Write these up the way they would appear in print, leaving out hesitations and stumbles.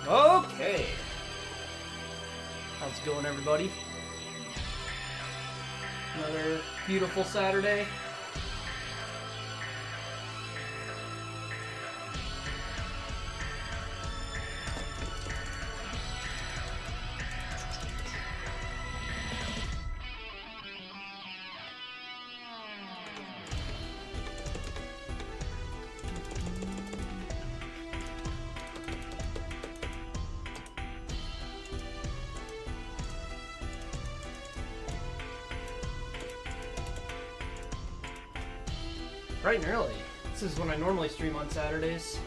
Okay. How's it going, everybody? Another beautiful Saturday. Bright and early. This is when I normally stream on Saturdays.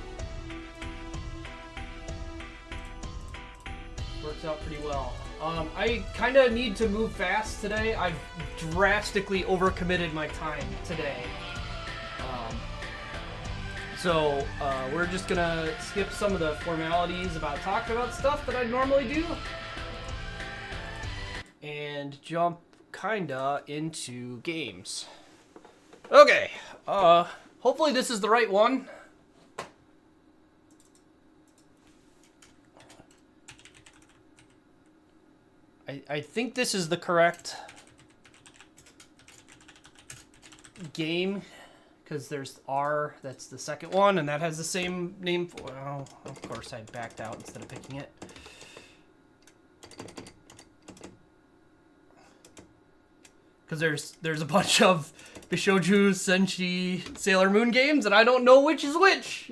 Works out pretty well. I kind of need to move fast today. I've drastically overcommitted my time today. So we're just gonna skip some of the formalities about talking about stuff that I normally do and jump kinda into games. Okay, hopefully this is the right one. I think this is the correct game, because there's R, that's the second one, and that has the same name. Well, of course I backed out instead of picking it. Because there's a bunch of Bishoujo, Senshi, Sailor Moon games, and I don't know which is which.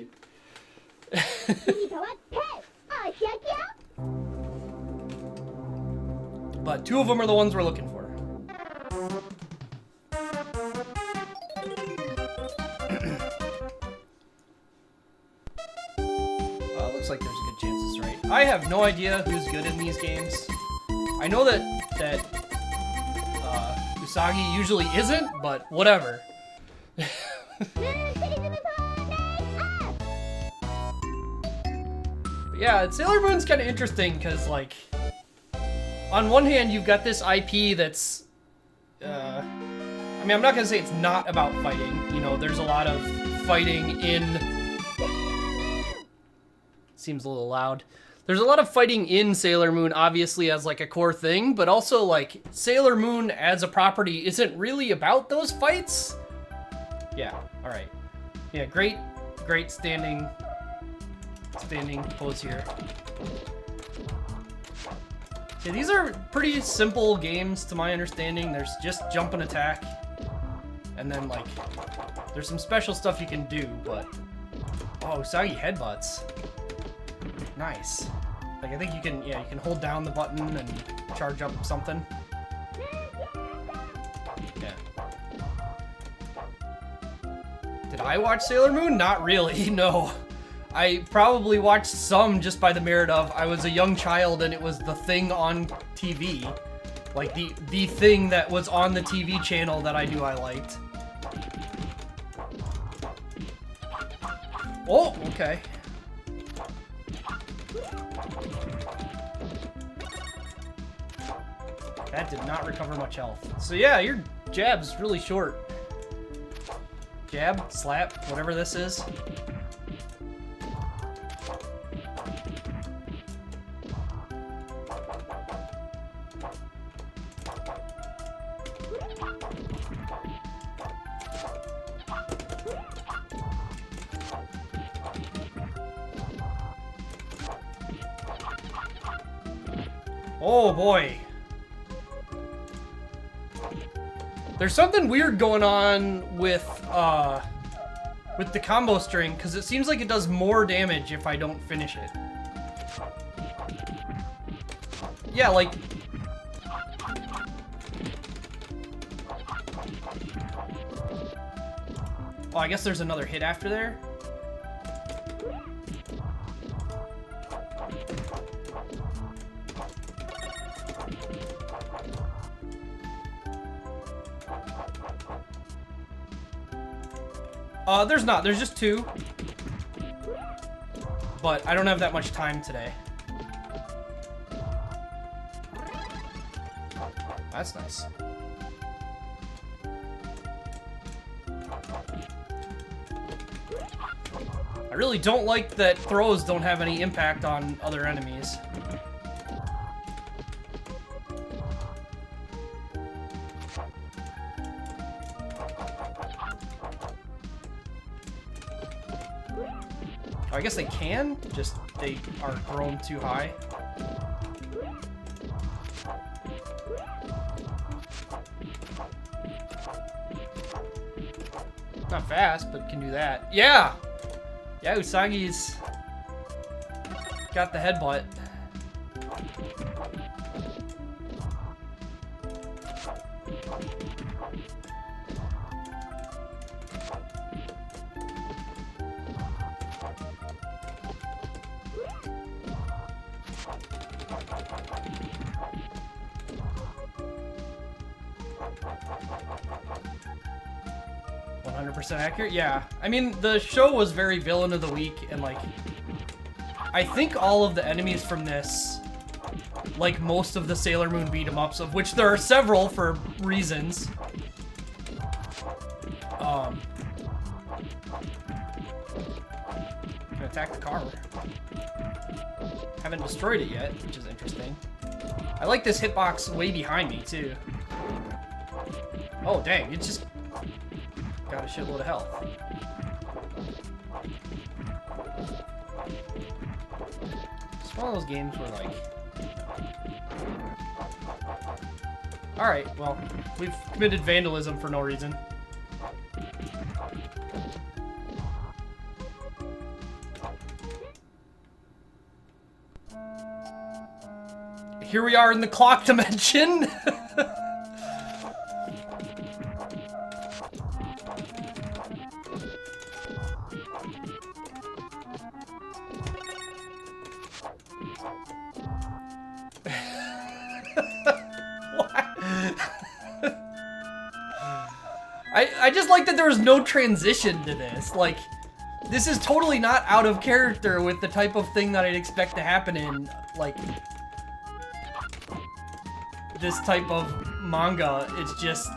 But two of them are the ones we're looking for. Looks like there's a good chance it's right. I have no idea who's good in these games. I know that Usagi usually isn't, but whatever. But yeah, Sailor Moon's kind of interesting because, like, on one hand, you've got this IP that's, I mean, I'm not gonna say it's not about fighting. You know, there's a lot of fighting in. Seems a little loud. There's a lot of fighting in Sailor Moon, obviously, as like a core thing, but also like Sailor Moon as a property isn't really about those fights. Yeah, all right. Yeah, great standing pose here. Yeah, these are pretty simple games to my understanding. There's just jump and attack, and then like there's some special stuff you can do, but oh, Usagi headbutts. Nice. Like, I think you can hold down the button and charge up something. Yeah. Did I watch Sailor Moon? Not really, no. I probably watched some just by the merit of I was a young child and it was the thing on TV. Like, the thing that was on the TV channel that I knew I liked. Oh, okay. That did not recover much health. So yeah, your jab's really short. Jab, slap, whatever this is. Oh boy. There's something weird going on with the combo string, because it seems like it does more damage if I don't finish it. Yeah, like... Oh, I guess there's another hit after there? There's not. There's just two. But I don't have that much time today. That's nice. I really don't like that throws don't have any impact on other enemies. Oh, I guess they can, just they are thrown too high. Not fast, but can do that. Yeah! Yeah, Usagi's got the headbutt. Accurate? Yeah. I mean, the show was very villain of the week, and like, I think all of the enemies from this, like most of the Sailor Moon beat-em-ups, of which there are several for reasons. Gonna attack the car. Haven't destroyed it yet, which is interesting. I like this hitbox way behind me, too. Oh, dang, it just got a shitload of health. It's one of those games where, like... Alright, well, we've committed vandalism for no reason. Here we are in the clock dimension! I just like that there was no transition to this. Like, this is totally not out of character with the type of thing that I'd expect to happen in, like, this type of manga. It's just...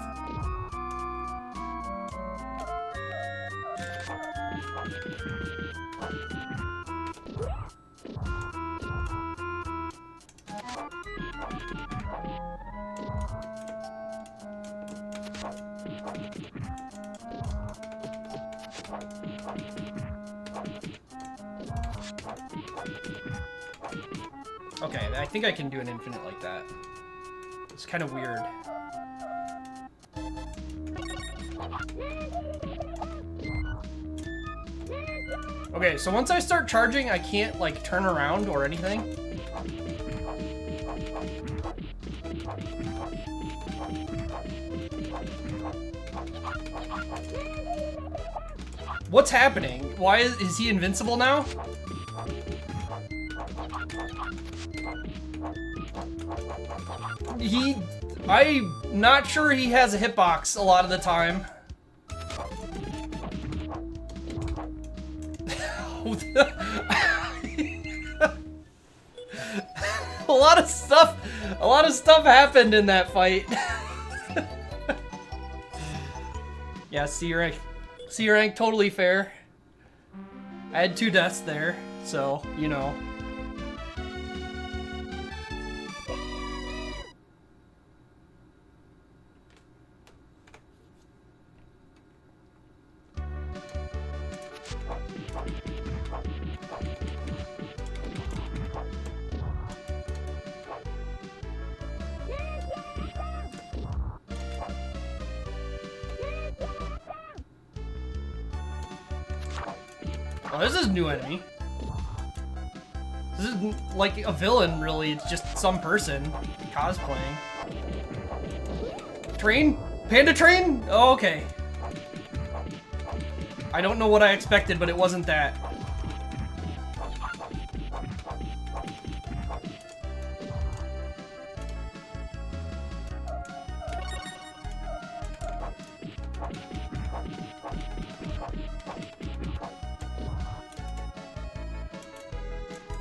Okay, I think I can do an infinite like that. It's kind of weird. Okay, so once I start charging, I can't, like, turn around or anything. What's happening? Why is he invincible now? I'm not sure he has a hitbox a lot of the time. A lot of stuff happened in that fight. Yeah, C rank, totally fair. I had 2 deaths there, so, you know. Oh, this is a new enemy. This isn't like a villain, really. It's just some person cosplaying. Train? Panda train? Oh, okay. I don't know what I expected, but it wasn't that.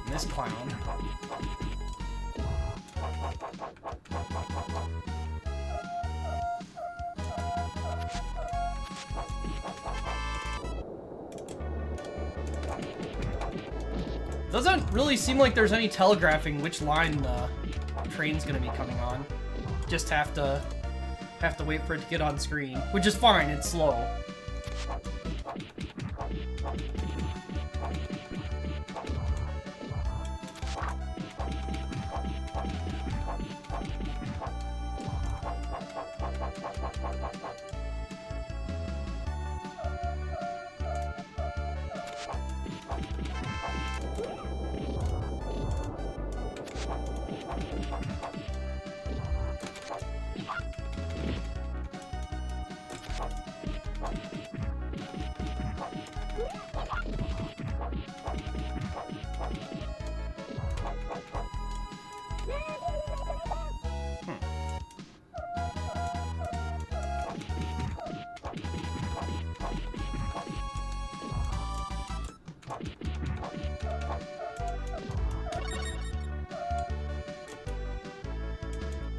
This clown. Doesn't really seem like there's any telegraphing which line the train's gonna be coming on. Just have to wait for it to get on screen, which is fine, it's slow.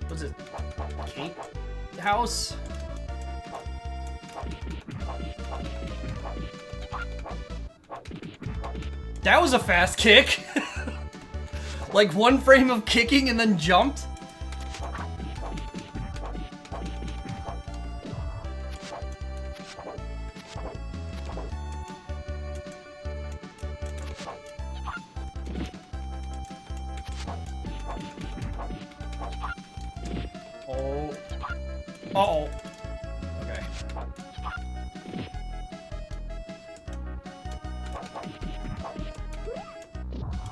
Was it Cake House? That was a fast kick. Like 1 frame of kicking and then jumped. Oh. Uh-oh. Okay.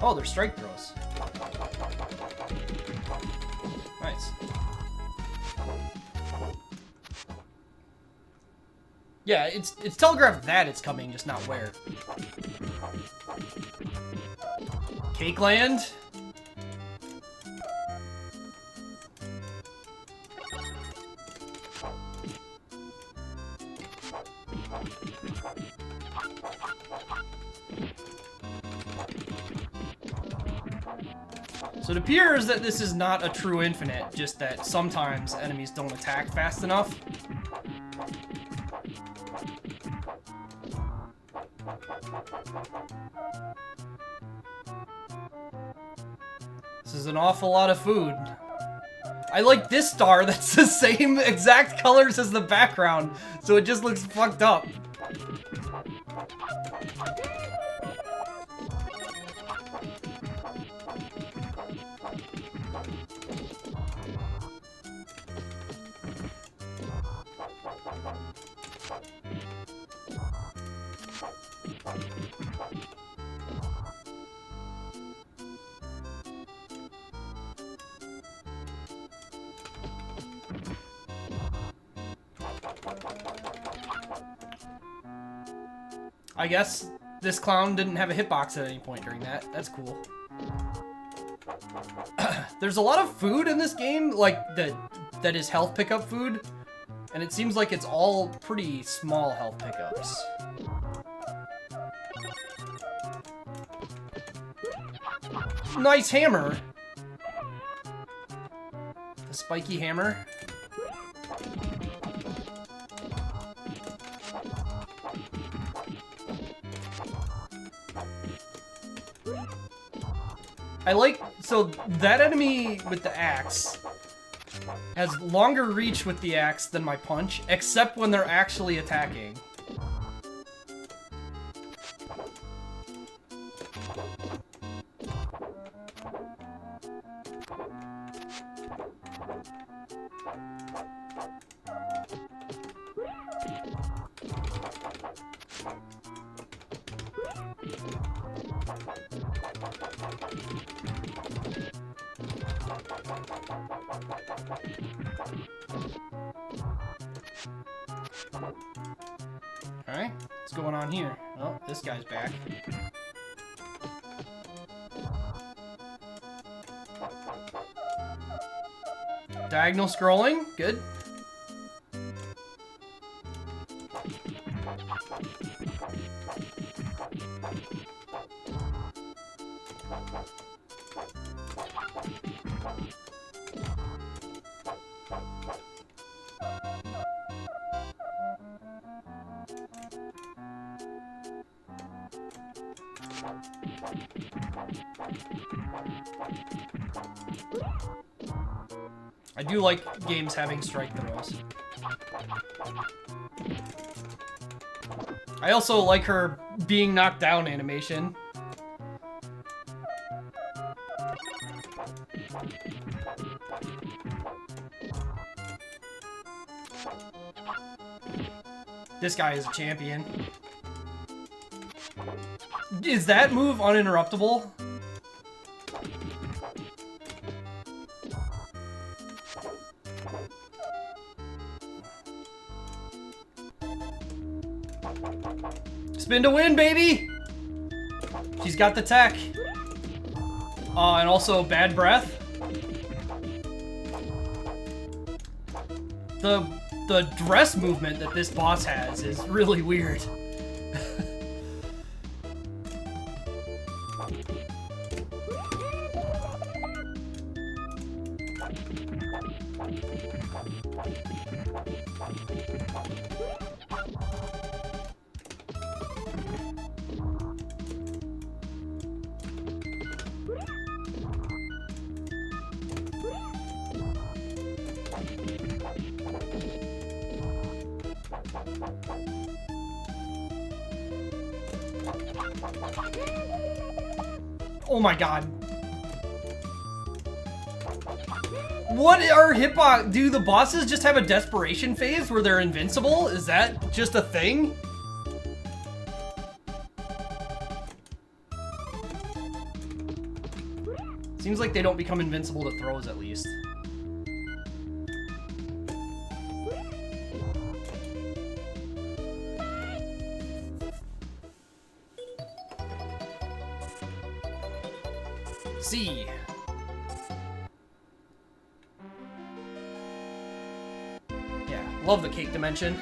Oh, they're strike throws. Nice. Yeah, it's telegraphed that it's coming, just not where. Cake Land? So it appears that this is not a true infinite, just that sometimes enemies don't attack fast enough. This is an awful lot of food. I like this star that's the same exact colors as the background, so it just looks fucked up. I guess this clown didn't have a hitbox at any point during that. That's cool. There's a lot of food in this game, like, that is health pickup food. And it seems like it's all pretty small health pickups. Nice hammer! The spiky hammer. I like, so that enemy with the axe has longer reach with the axe than my punch, except when they're actually attacking. Alright, what's going on here? Oh, this guy's back. Diagonal scrolling, good. I do like games having strike throws. I also like her being knocked down animation. This guy is a champion. Is that move uninterruptible? Spin to win, baby! She's got the tech. And also bad breath. The dress movement that this boss has is really weird. Oh my god. What are hitbox? Do the bosses just have a desperation phase where they're invincible? Is that just a thing? Seems like they don't become invincible to throws at least. C. Yeah, love the cake dimension.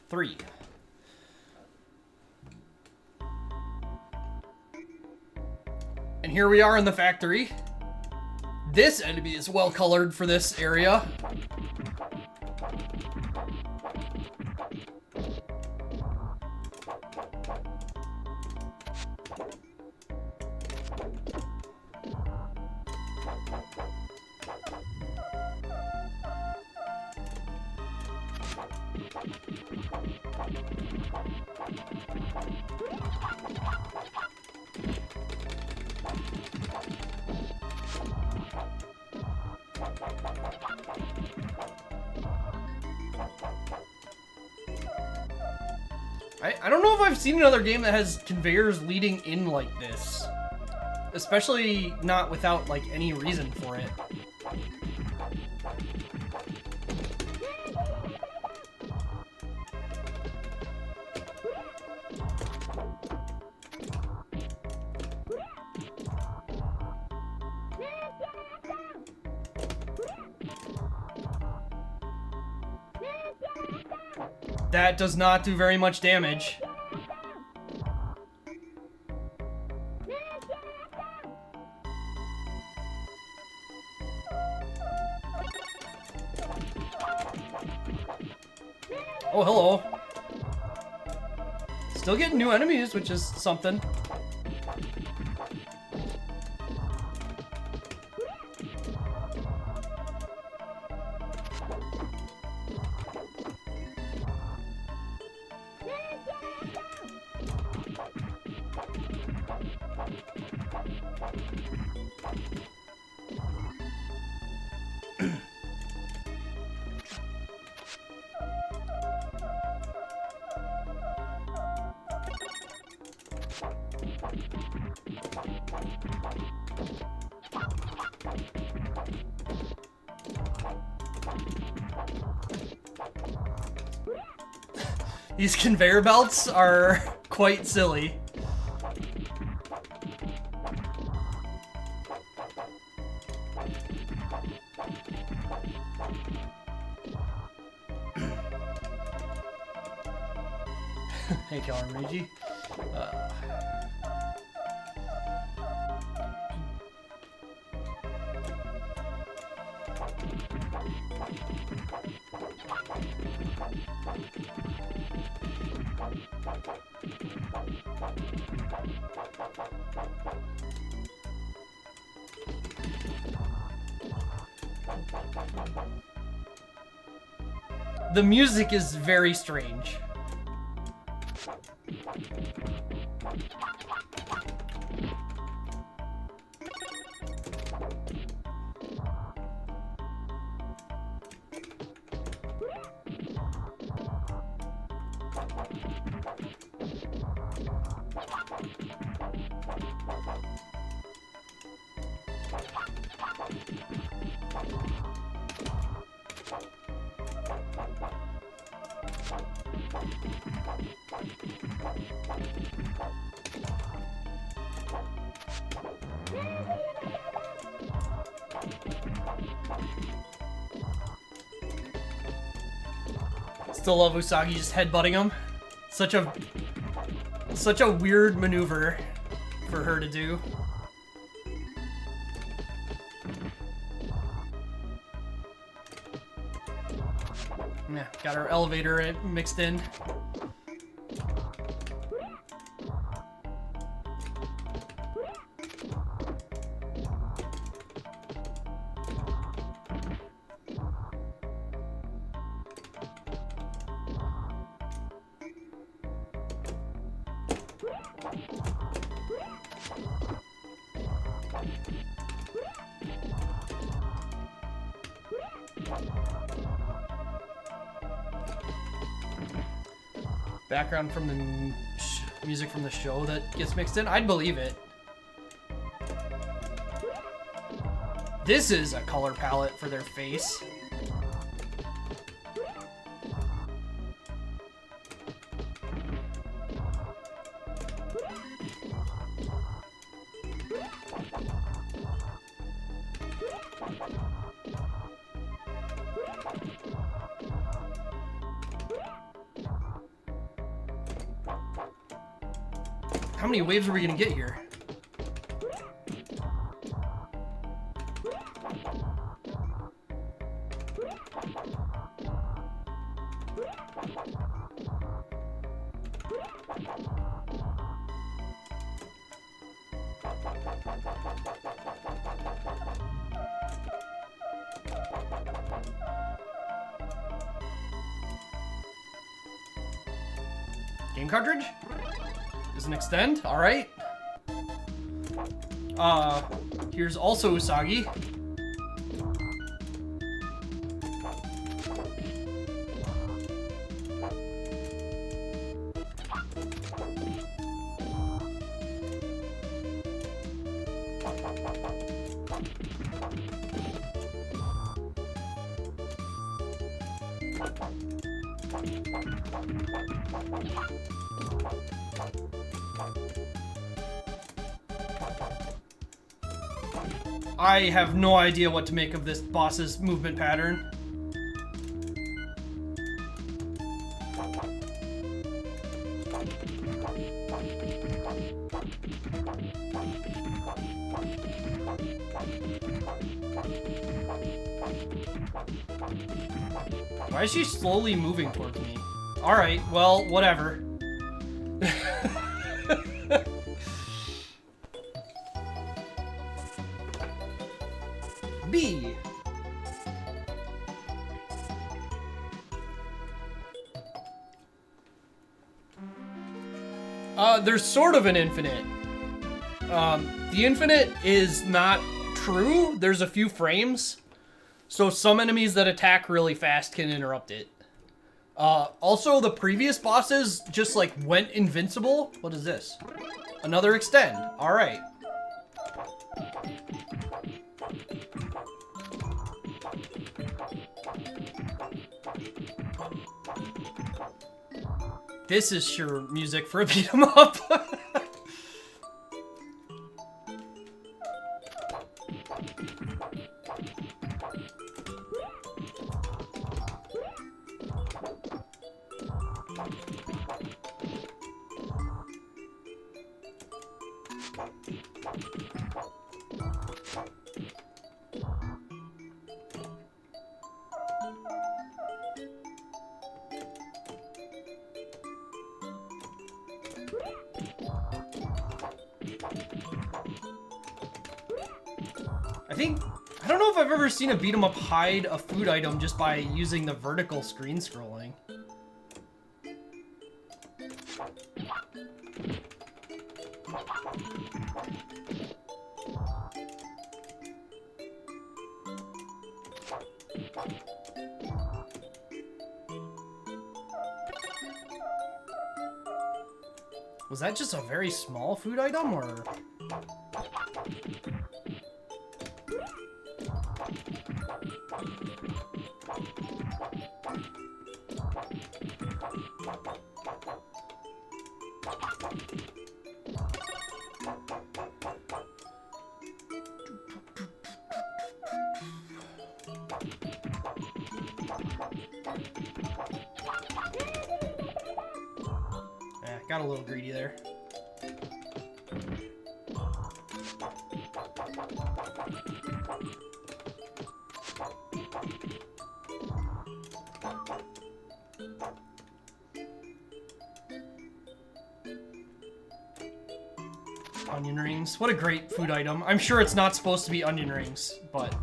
Three. And here we are in the factory. This enemy is well colored for this area. I don't know if I've seen another game that has conveyors leading in like this. Especially not without, like, any reason for it. That does not do very much damage. Oh, hello. Still getting new enemies, which is something. These conveyor belts are quite silly. Hey, Killer Luigi. The music is very strange. Still love Usagi just headbutting him. Such a weird maneuver for her to do. Yeah, got our elevator mixed in. Background from the music from the show that gets mixed in. I'd believe it. This is a color palette for their face. How many waves are we gonna get here? Game cartridge? Doesn't extend? Alright. Here's also Usagi. I have no idea what to make of this boss's movement pattern. Why is she slowly moving towards me? Alright, well, whatever. B. There's sort of an infinite. The infinite is not true. There's a few frames. So some enemies that attack really fast can interrupt it. Also, the previous bosses just like went invincible. What is this? Another extend. All right. This is sure music for a beat 'em up. I don't know if I've ever seen a beat 'em up hide a food item just by using the vertical screen scrolling. Was that just a very small food item, or...? Got a little greedy there. Onion rings. What a great food item. I'm sure it's not supposed to be onion rings, but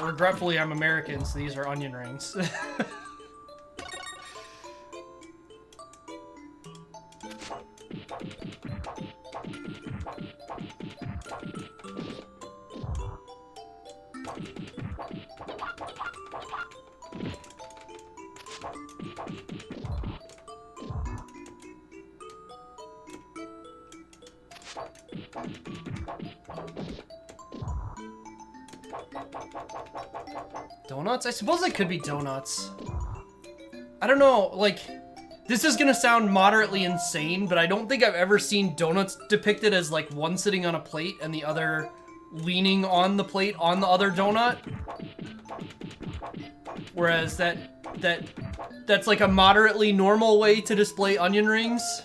regretfully I'm American, so these are onion rings. Donuts? I suppose it could be donuts. I don't know, like, this is gonna sound moderately insane, but I don't think I've ever seen donuts depicted as, like, one sitting on a plate and the other leaning on the plate on the other donut. Whereas that's like a moderately normal way to display onion rings.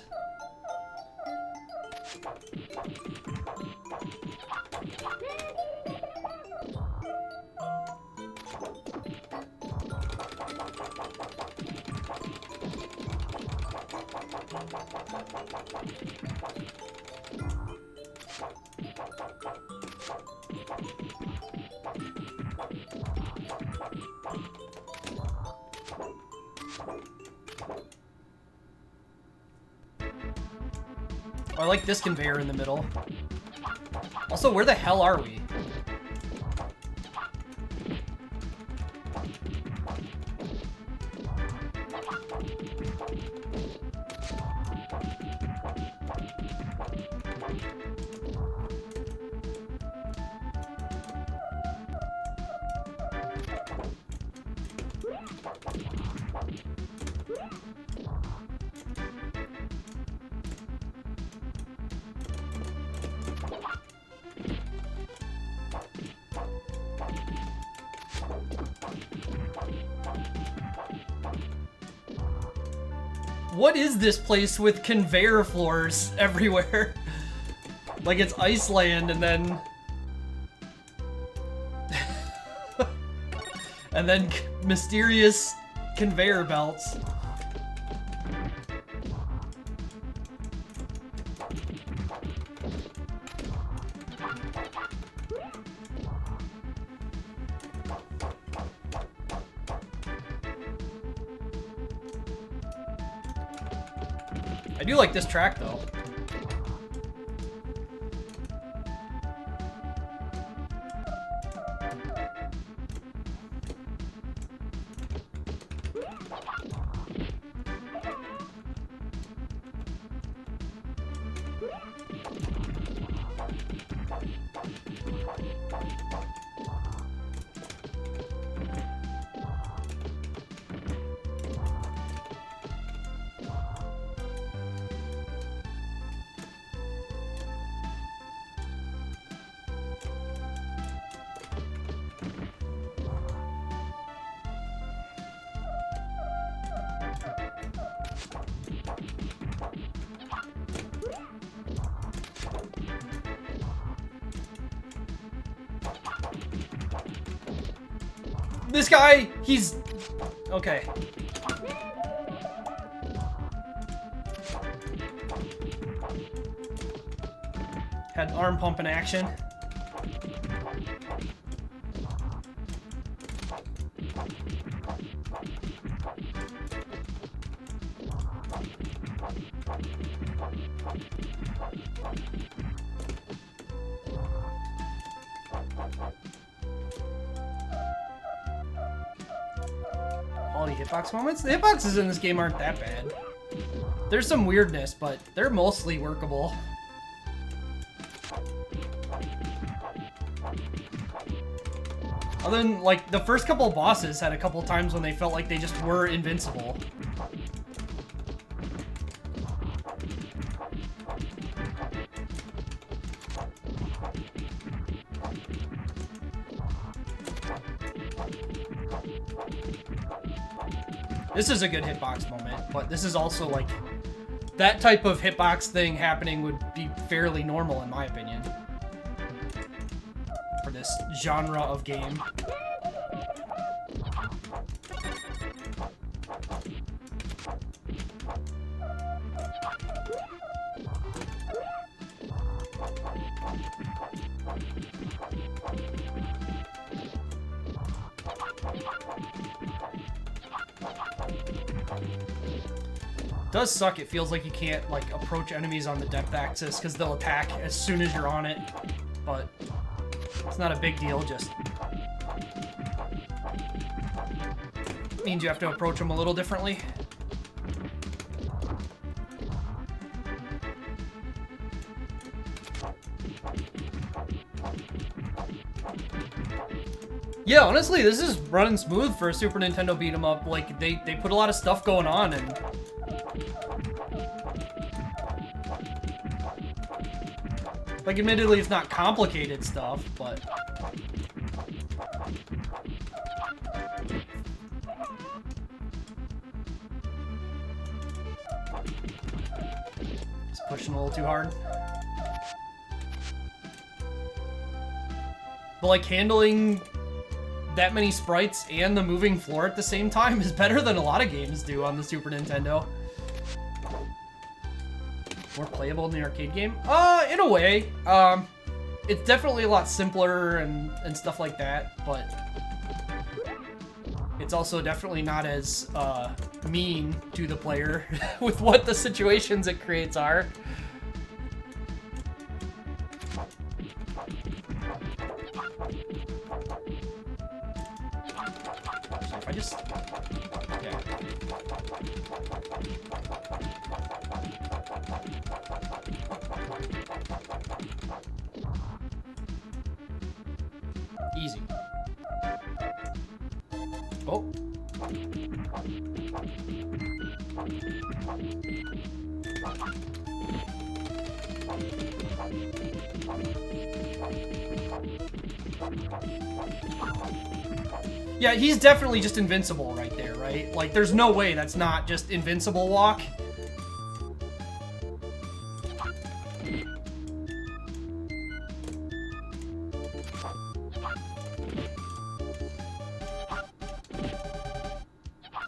I like this conveyor in the middle. Also, where the hell are we? What is this place with conveyor floors everywhere? Like it's Iceland and then... and then mysterious conveyor belts. I do like this track, though. This guy, he's... okay. Had arm pump in action. Quality hitbox moments? The hitboxes in this game aren't that bad. There's some weirdness, but they're mostly workable. Other than, like, the first couple of bosses had a couple times when they felt like they just were invincible. This is a good hitbox moment, but this is also like that type of hitbox thing happening would be fairly normal in my opinion for this genre of game. Does suck. It feels like you can't like approach enemies on the depth axis because they'll attack as soon as you're on it, but it's not a big deal. Just means you have to approach them a little differently. Yeah, honestly, this is running smooth for a Super Nintendo beat 'em up. Like they put a lot of stuff going on, and like, admittedly, it's not complicated stuff, but it's pushing a little too hard. But like handling that many sprites and the moving floor at the same time is better than a lot of games do on the Super Nintendo. More playable in the arcade game? In a way. It's definitely a lot simpler and stuff like that, but it's also definitely not as mean to the player with what the situations it creates are. So if I just... yeah. Easy. Oh. Yeah, he's definitely just invincible right there, right? Like, there's no way that's not just invincible walk.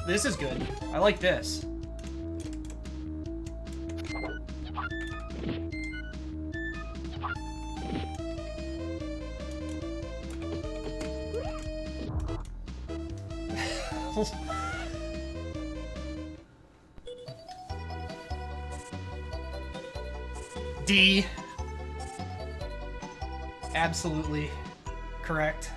This is good. I like this. D. Absolutely correct.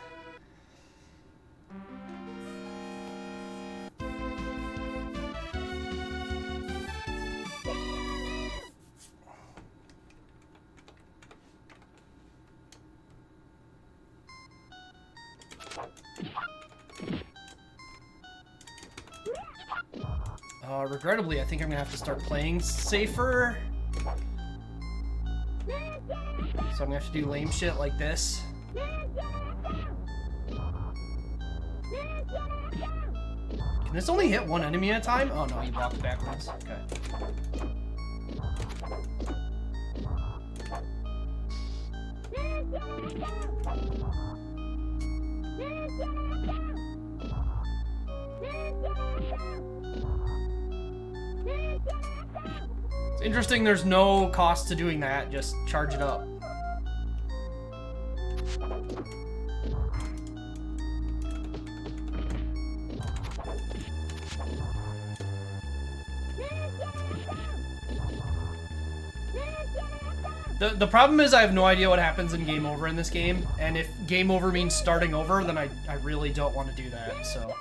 Regrettably, I think I'm gonna have to start playing safer. So I'm gonna have to do lame shit like this. Can this only hit one enemy at a time? Oh no, he walked backwards. Okay. It's interesting there's no cost to doing that, just charge it up. The problem is I have no idea what happens in game over in this game, and if game over means starting over, then I really don't want to do that, so...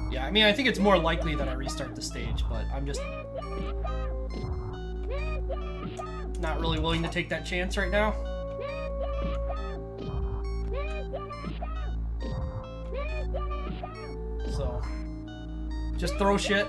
Yeah, I mean, I think it's more likely that I restart the stage, but I'm just not really willing to take that chance right now. So, just throw shit.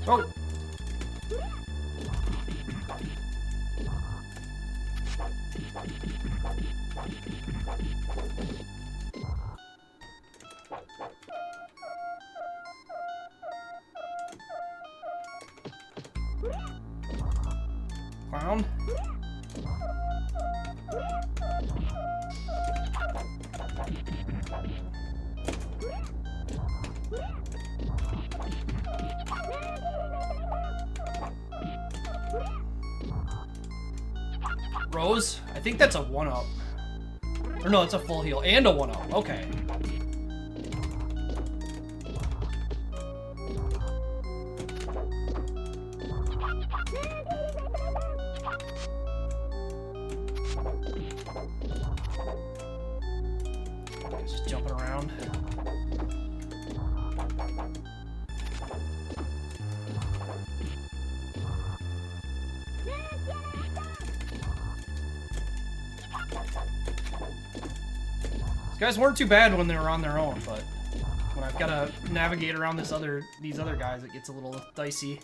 Oh! Clown? Rose? I think that's a 1-up. Or no, it's a full heal and a 1-up. Okay. Just jumping around. These guys weren't too bad when they were on their own, but when I've got to navigate around these other guys, it gets a little dicey.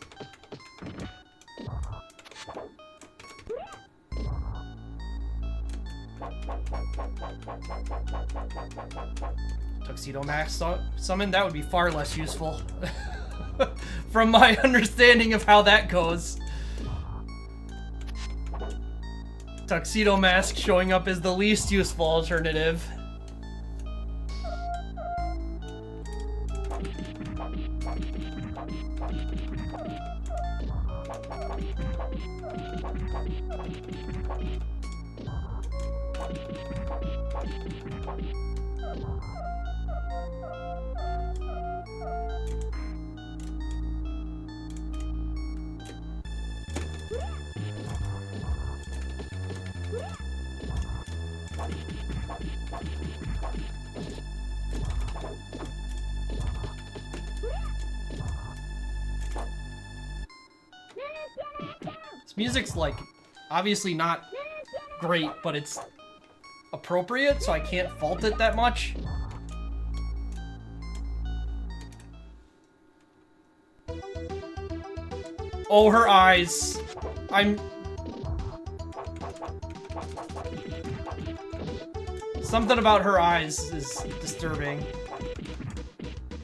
Tuxedo Mask summon? That would be far less useful. From my understanding of how that goes. Tuxedo Mask showing up as the least useful alternative. This music's, like, obviously not great, but it's appropriate, so I can't fault it that much. Oh, her eyes. Something about her eyes is disturbing.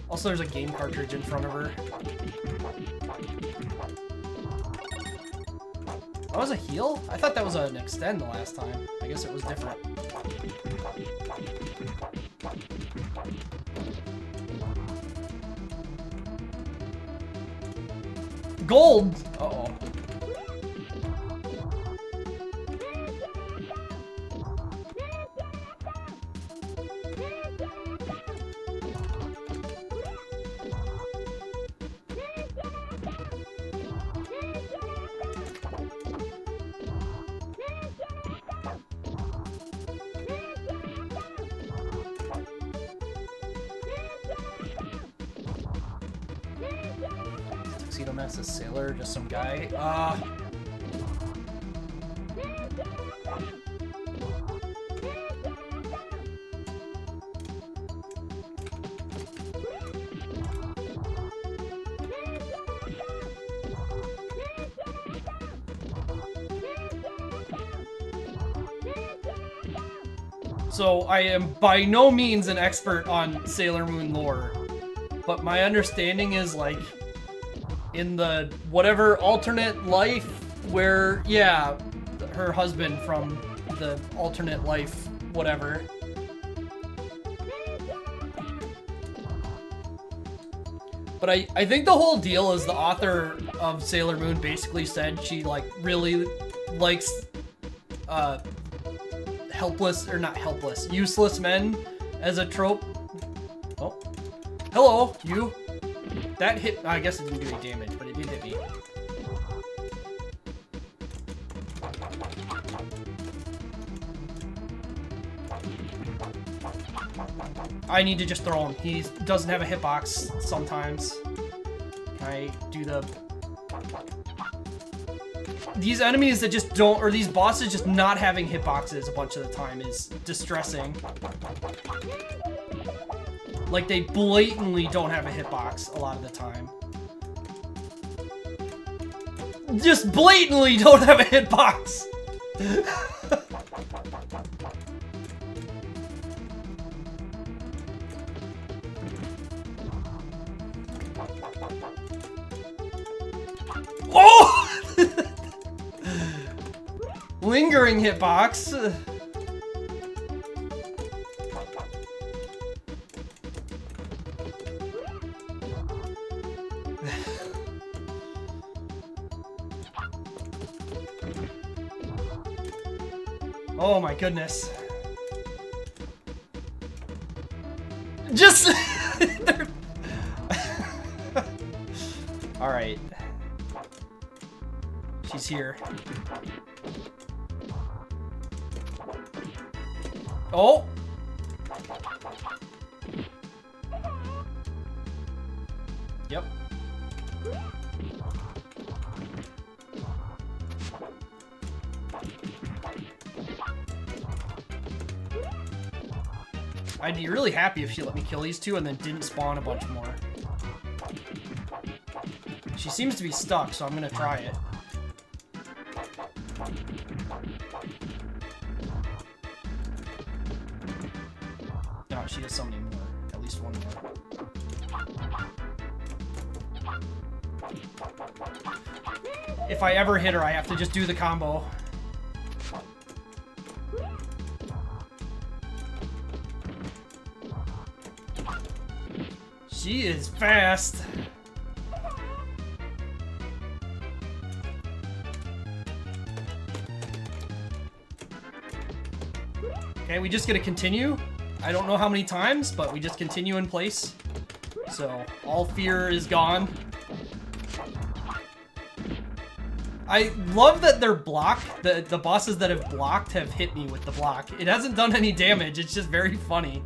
Also, there's a game cartridge in front of her. That was a heal? I thought that was an extend the last time. I guess it was different. Gold! Uh-oh. Tuxedo Mask is sailor, just some guy. So I am by no means an expert on Sailor Moon lore, but my understanding is like in the whatever alternate life where, yeah, her husband from the alternate life, whatever. But I think the whole deal is the author of Sailor Moon basically said she like really likes helpless, or not helpless, useless men as a trope. Oh. Hello, you. That hit, I guess it didn't do any damage, but it did hit me. I need to just throw him. He doesn't have a hitbox sometimes. Can I do the... These enemies that just don't, or these bosses just not having hitboxes a bunch of the time is distressing. Like, they blatantly don't have a hitbox a lot of the time. Just blatantly don't have a hitbox! Oh! Lingering hitbox. Oh my goodness. Just... Alright. She's here. Oh! Yep. I'd be really happy if she let me kill these two and then didn't spawn a bunch more. She seems to be stuck, so I'm gonna try it. No, she has so many more. At least one more. If I ever hit her, I have to just do the combo. She is fast. Okay, we just gonna continue. I don't know how many times, but we just continue in place. So, all fear is gone. I love that they're blocked. The bosses that have blocked have hit me with the block. It hasn't done any damage, it's just very funny.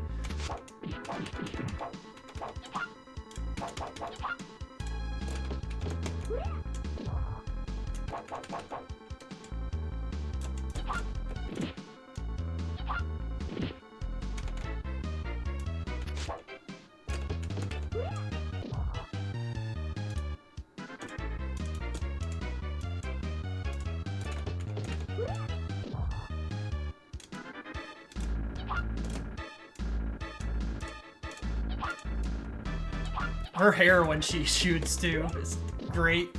Her hair when she shoots too is great.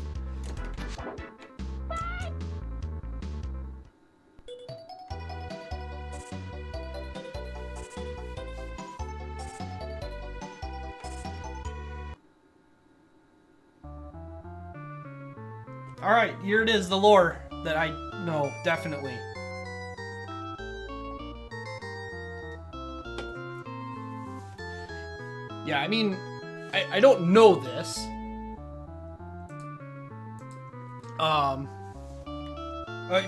Alright, here it is, the lore that I know, definitely. Yeah, I mean, I don't know this.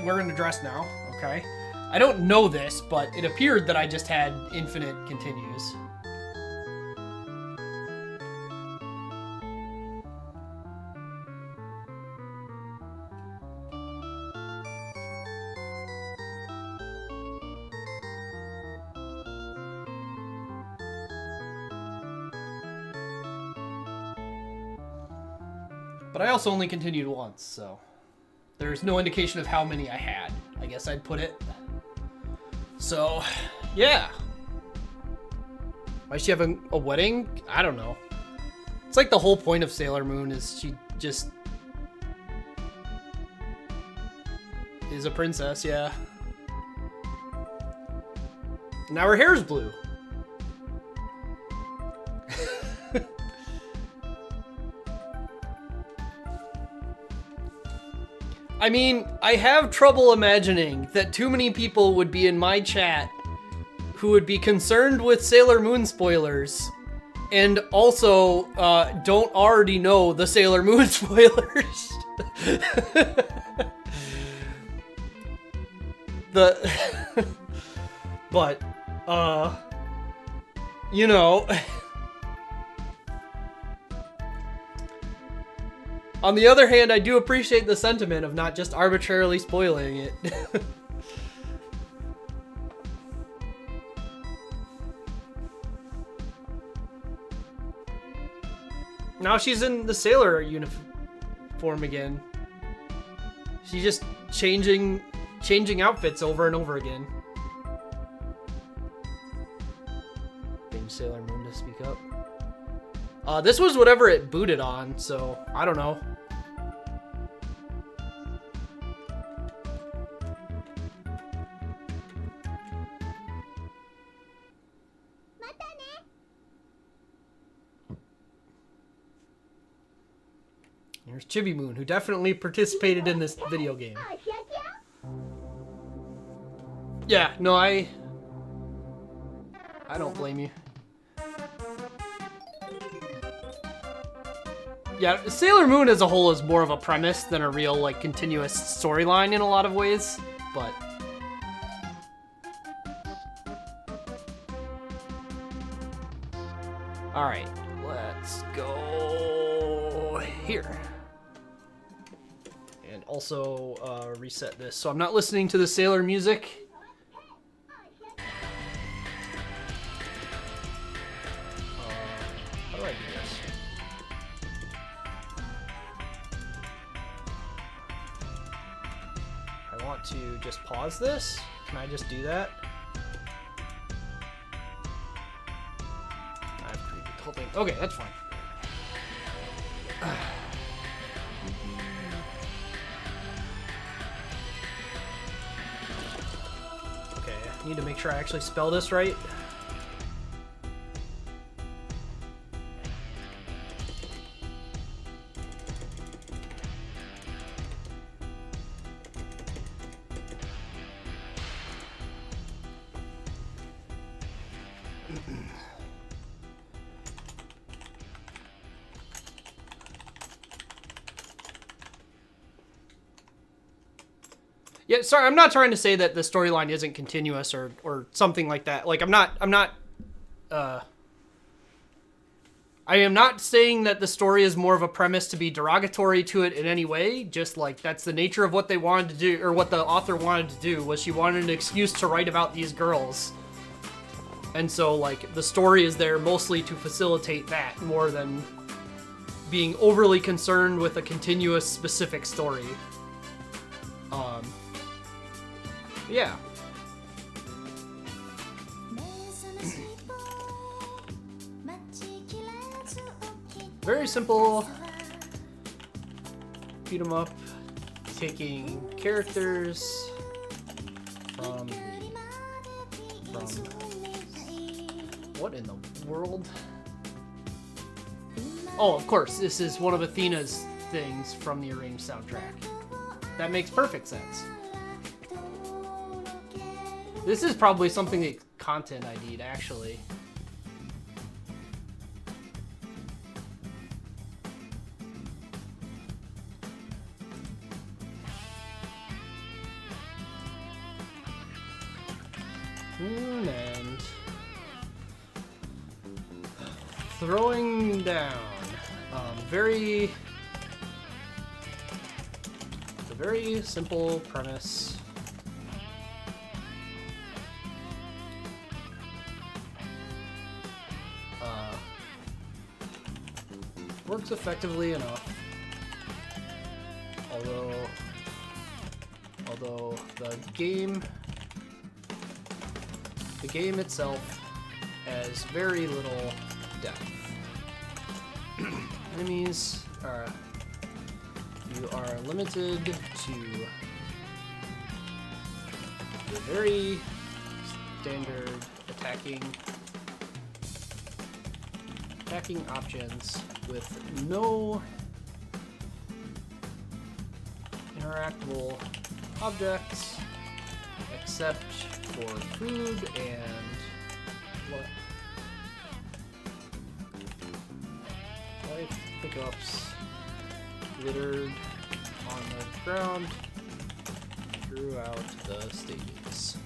We're gonna dress now, okay. I don't know this, but it appeared that I just had infinite continues. But I also only continued once, so there's no indication of how many I had, I guess I'd put it. So, yeah. Why is she having a wedding? I don't know. It's like the whole point of Sailor Moon is she just is a princess, yeah. Now her hair's blue. I mean, I have trouble imagining that too many people would be in my chat who would be concerned with Sailor Moon spoilers and also don't already know the Sailor Moon spoilers. But, you know... On the other hand, I do appreciate the sentiment of not just arbitrarily spoiling it. Now she's in the sailor uniform again. She's just changing outfits over and over again. Being Sailor Moon to speak up. This was whatever it booted on, so I don't know. There's Chibi Moon, who definitely participated in this video game. Yeah, no, I don't blame you. Yeah, Sailor Moon as a whole is more of a premise than a real, like, continuous storyline in a lot of ways, but... Alright, let's go here. And also reset this, so I'm not listening to the Sailor music. How do I do this? I want to just pause this. Can I just do that? I have previewed the whole thing. Okay, that's fine. Okay, I need to make sure I actually spell this right. Yeah, sorry, I'm not trying to say that the storyline isn't continuous or something like that. Like, I am not saying that the story is more of a premise to be derogatory to it in any way. Just like, that's the nature of what they wanted to do, or what the author wanted to do, was she wanted an excuse to write about these girls. And so, like, the story is there mostly to facilitate that more than being overly concerned with a continuous specific story. Yeah. Very simple. Beat 'em up. Taking characters from what in the world? Oh, of course, this is one of Athena's things from the arranged soundtrack. That makes perfect sense. This is probably something that content I need, actually. And throwing down. It's a very simple premise. Works effectively enough. Although the game itself has very little depth. Enemies are, you are limited to the very standard attacking options with no interactable objects except for food and life pickups littered on the ground throughout the stages.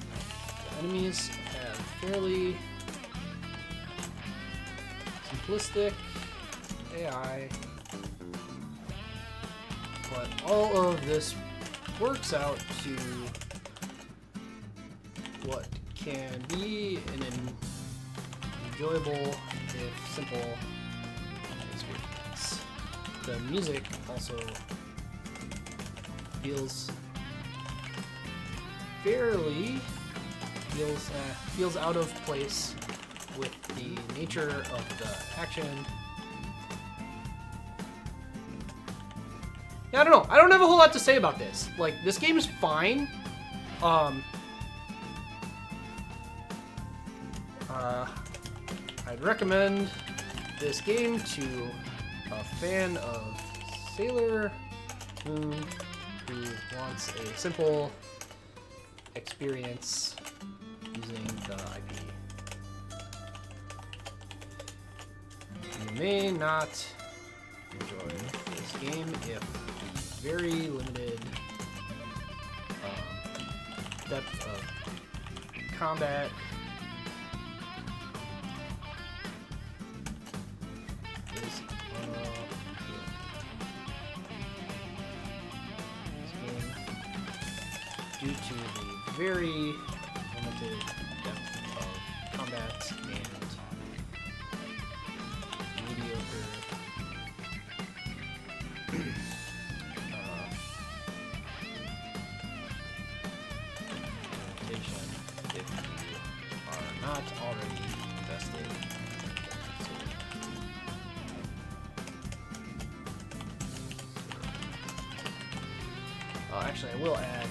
The enemies have fairly simplistic AI, but all of this works out to what can be an enjoyable, if simple, experience. The music also feels out of place with the nature of the action. Yeah, I don't know. I don't have a whole lot to say about this. Like, this game is fine. I'd recommend this game to a fan of Sailor Moon who wants a simple experience using the IP. You may not enjoy this game if the very limited depth of combat is due to the very limited depth of combat and mediocre implementation if you are not already invested. Actually, I will add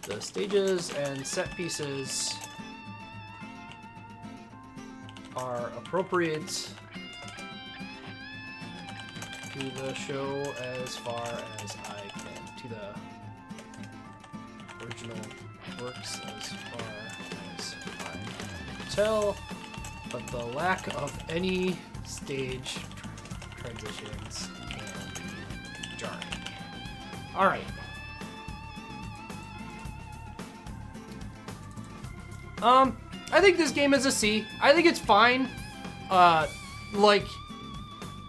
the stages and set pieces are appropriate to the show as far as I can, to the original works as far as I can tell, but the lack of any stage transitions can be jarring. Alright. I think this game is a C. I think it's fine. Like,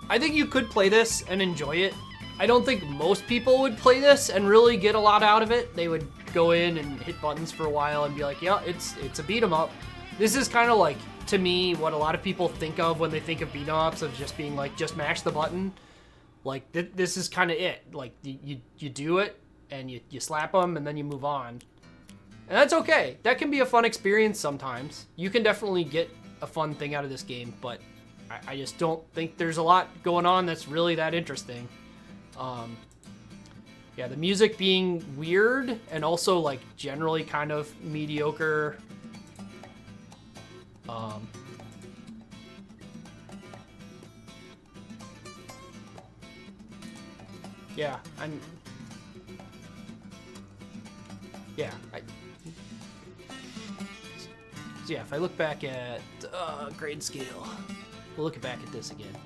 I think you could play this and enjoy it. I don't think most people would play this and really get a lot out of it. They would go in and hit buttons for a while and be like, yeah, it's a beat 'em up. This is kind of like, to me, what a lot of people think of when they think of beat 'em ups, of just being like, just mash the button. Like, this is kind of it. Like, you do it, and you slap them, and then you move on. And that's okay. That can be a fun experience sometimes. You can definitely get a fun thing out of this game, but I just don't think there's a lot going on that's really that interesting. Yeah, the music being weird and also like generally kind of mediocre. Yeah, yeah, so yeah, if I look back at grade scale, we'll look back at this again.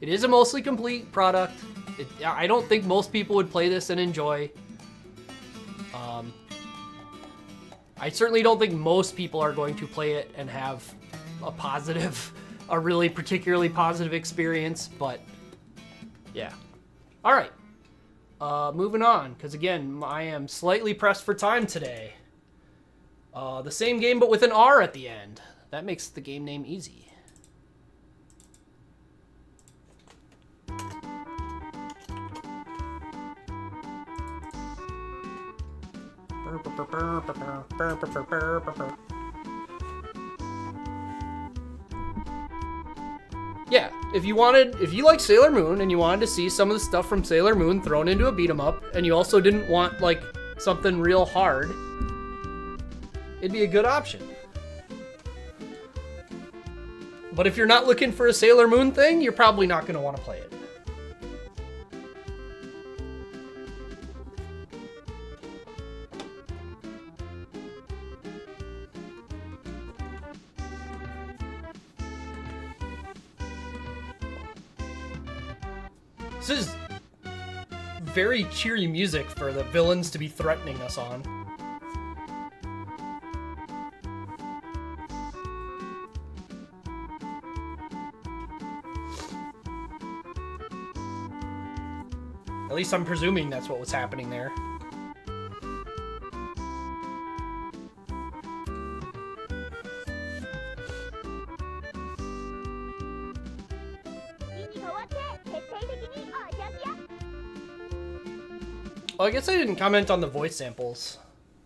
It is a mostly complete product. I don't think most people would play this and enjoy. I certainly don't think most people are going to play it and have a really particularly positive experience, but yeah. All right, moving on, because again, I am slightly pressed for time today. The same game, but with an R at the end. That makes the game name easy. Yeah, if you like Sailor Moon and you wanted to see some of the stuff from Sailor Moon thrown into a beat 'em up, and you also didn't want like something real hard, it'd be a good option. But if you're not looking for a Sailor Moon thing, you're probably not going to want to play it. This is very cheery music for the villains to be threatening us on. At least I'm presuming that's what was happening there. Well, I guess I didn't comment on the voice samples.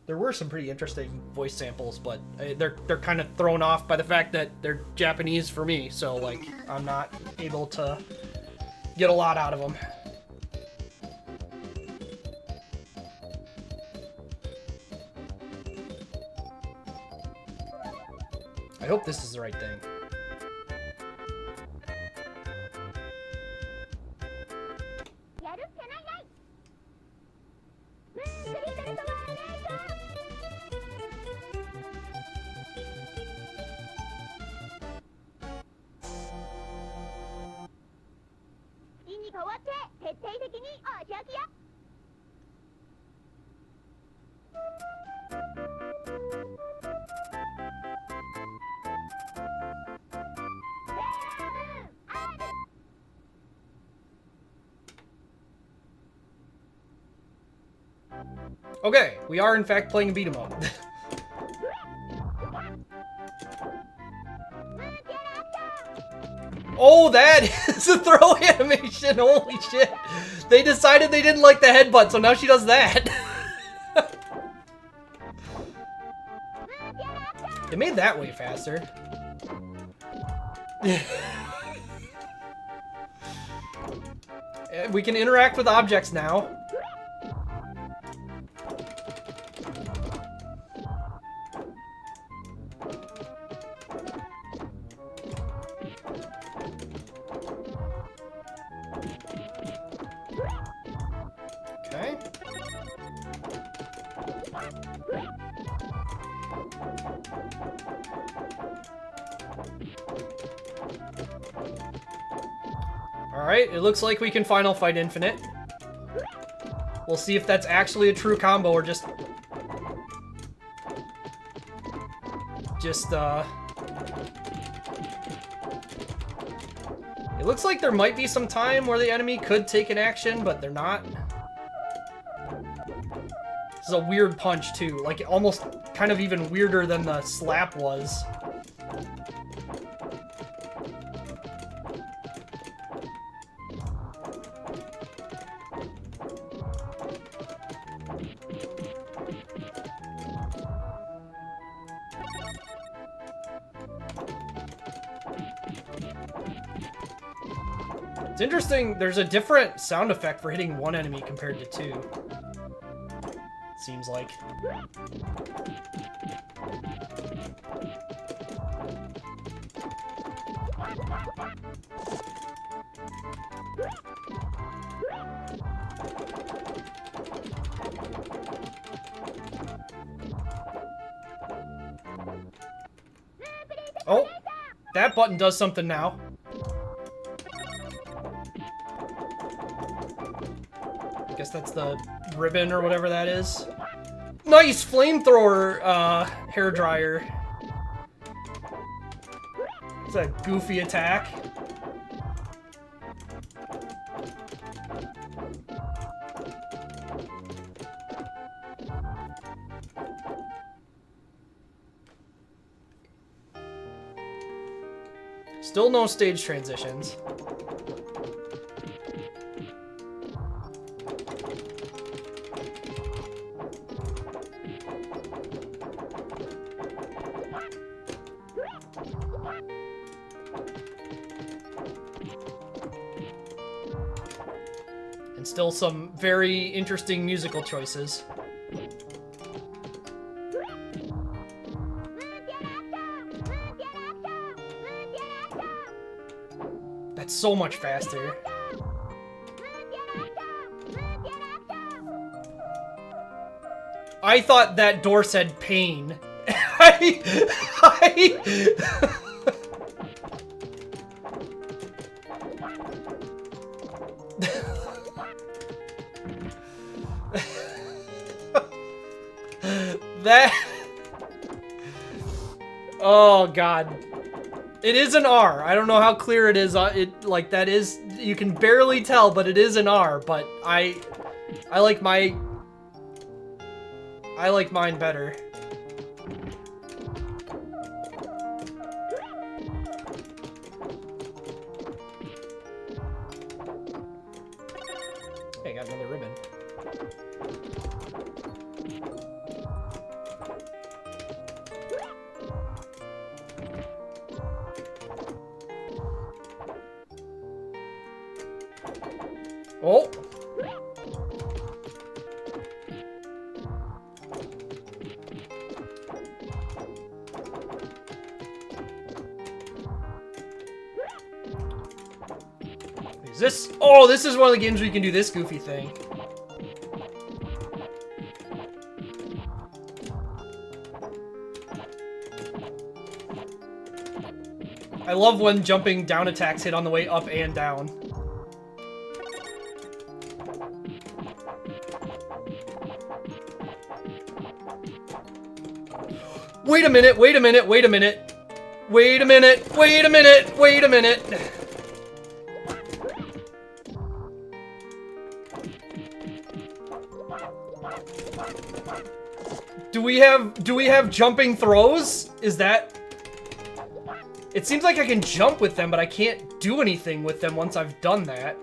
There were some pretty interesting voice samples, but they're kind of thrown off by the fact that they're Japanese for me, so like I'm not able to get a lot out of them. I hope this is the right thing. Okay, we are in fact playing a beat 'em up. Oh, that is a throw animation! Holy shit! They decided they didn't like the headbutt, so now she does that. They made that way faster. We can interact with objects now. Okay. Alright, it looks like we can Final Fight Infinite. We'll see if that's actually a true combo or just... It looks like there might be some time where the enemy could take an action, but they're not. This is a weird punch, too. Like, almost kind of even weirder than the slap was. It's interesting, there's a different sound effect for hitting one enemy compared to two. It seems like. Oh, that button does something now. I guess that's the ribbon or whatever that is. Nice flamethrower hairdryer. It's a goofy attack. Still no stage transitions. And still some very interesting musical choices. That's so much faster. I thought that door said pain. That... Oh, God. It is an R. I don't know how clear it is. Like, that is... You can barely tell, but it is an R. But I like my... I like mine better. Hey, I got another ribbon. Oh! Is this? Oh, this is one of the games where you can do this goofy thing. I love when jumping down attacks hit on the way up and down. Wait a minute, wait a minute, wait a minute. Wait a minute, wait a minute, wait a minute. Do we have jumping throws? Is that... It seems like I can jump with them, but I can't do anything with them once I've done that.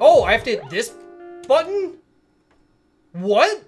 Oh, I have to hit this button? What?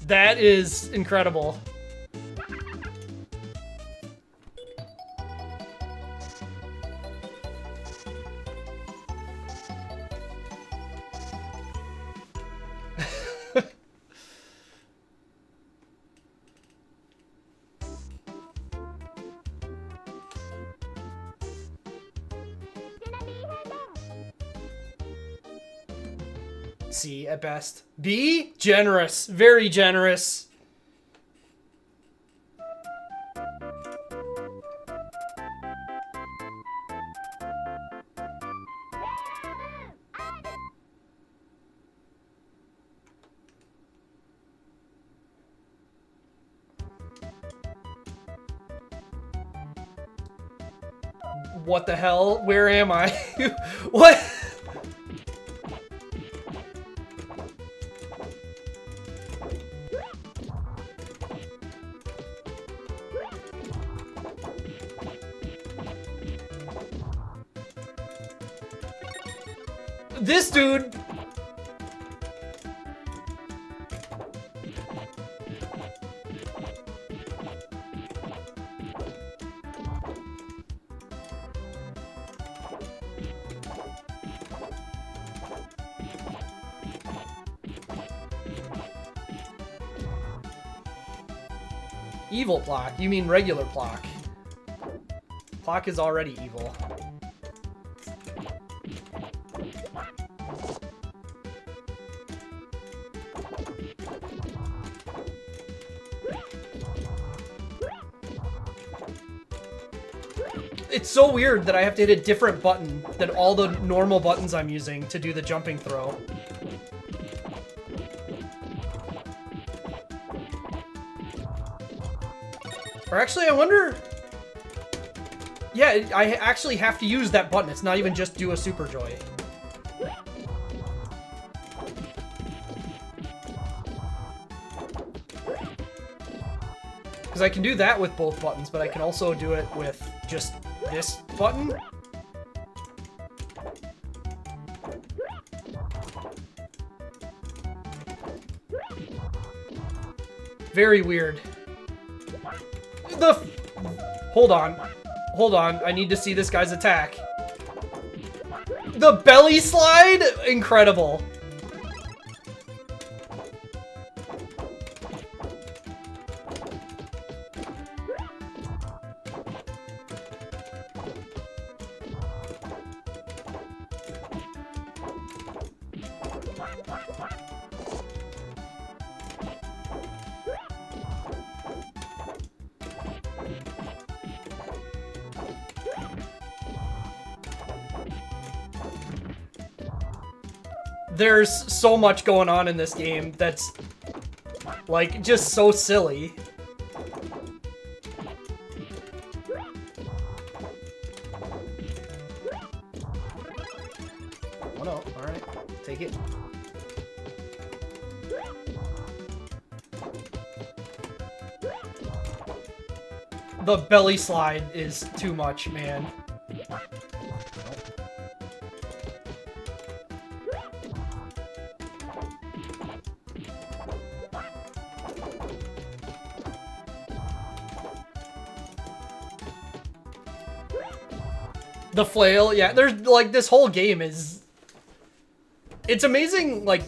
That is incredible. C at best. B? Generous. Very generous. What the hell? Where am I? What? This dude... Evil Plock? You mean regular Plock. Plock is already evil. It's so weird that I have to hit a different button than all the normal buttons I'm using to do the jumping throw. Or actually, I wonder... Yeah, I actually have to use that button. It's not even just do a Super Joy. Because I can do that with both buttons, but I can also do it with just this button. Very weird. Hold on. Hold on. I need to see this guy's attack. The belly slide? Incredible. There's so much going on in this game that's, like, just so silly. Oh no, alright. Take it. The belly slide is too much, man. The flail, yeah, there's, like, this whole game is... It's amazing, like...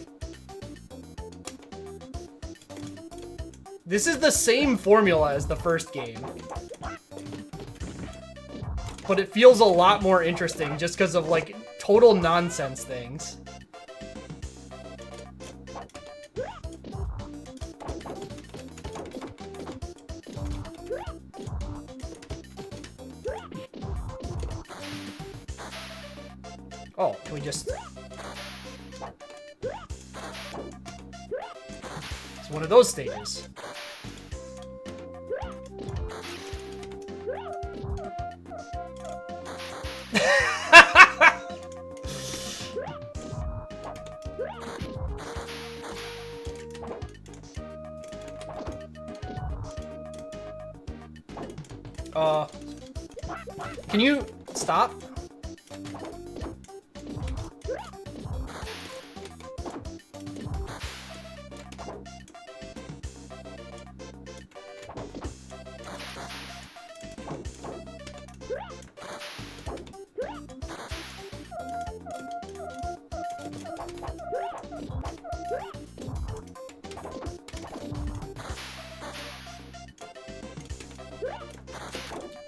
This is the same formula as the first game. But it feels a lot more interesting just because of, like, total nonsense things. Oh, can we just... It's one of those stages. Can you stop?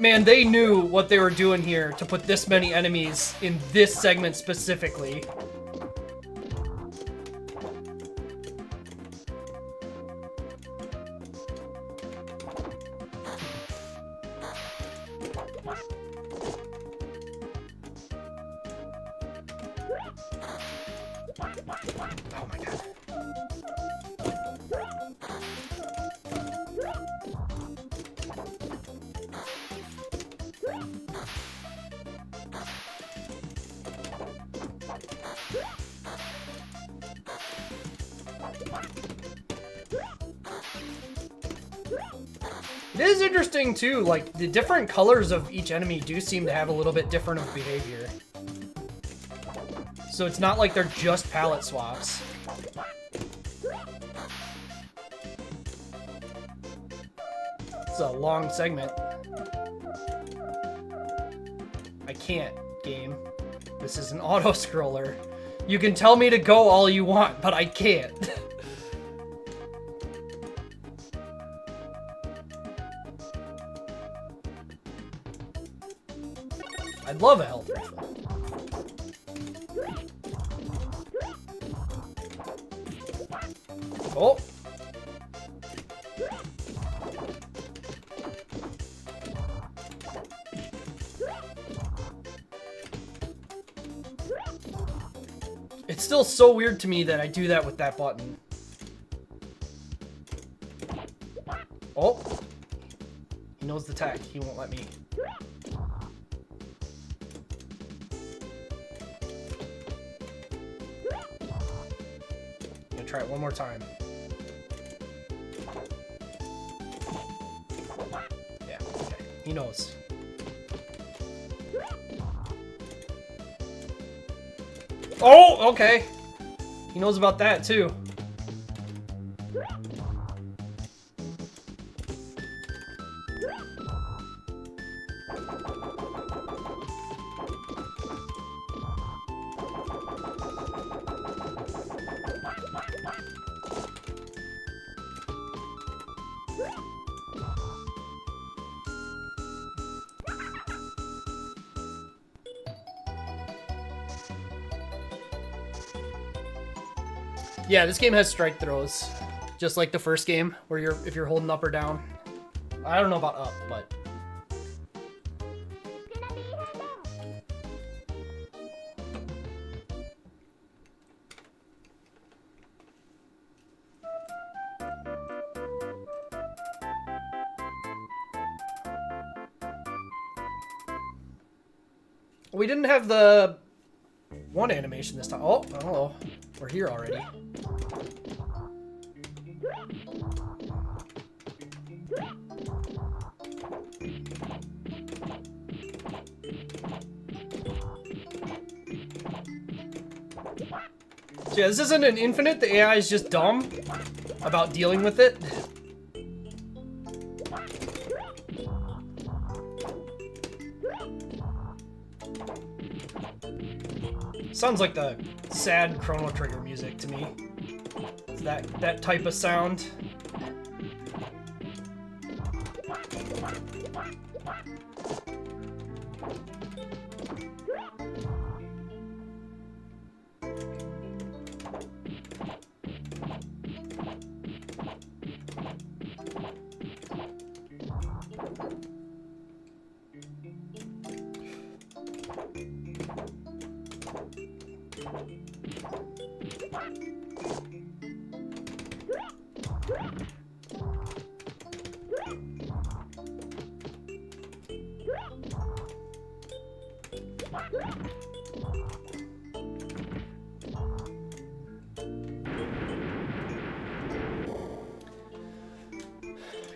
Man, they knew what they were doing here to put this many enemies in this segment specifically. Oh my god. It is interesting too, like the different colors of each enemy do seem to have a little bit different of behavior. So it's not like they're just palette swaps. It's a long segment. I can't, game. This is an auto-scroller. You can tell me to go all you want, but I can't. I'd love a health refill. Oh! It's still so weird to me that I do that with that button. Oh! He knows the tech. He won't let me. I'm gonna try it one more time. Yeah, okay. He knows. Oh, okay. He knows about that too. Yeah, this game has strike throws, just like the first game, where if you're holding up or down. I don't know about up, but we didn't have the one animation this time. Oh, hello. We're here already. So yeah, this isn't an infinite. The AI is just dumb about dealing with it. Sounds like the sad Chrono Trigger music to me. It's that type of sound.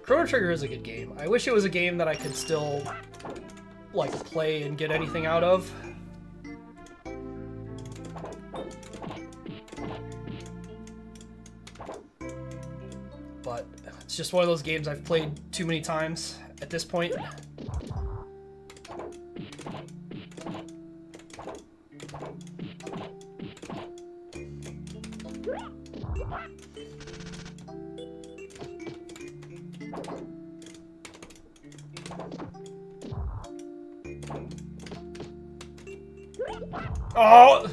Chrono Trigger is a good game. I wish it was a game that I could still, like, play and get anything out of. But it's just one of those games I've played too many times at this point. Oh!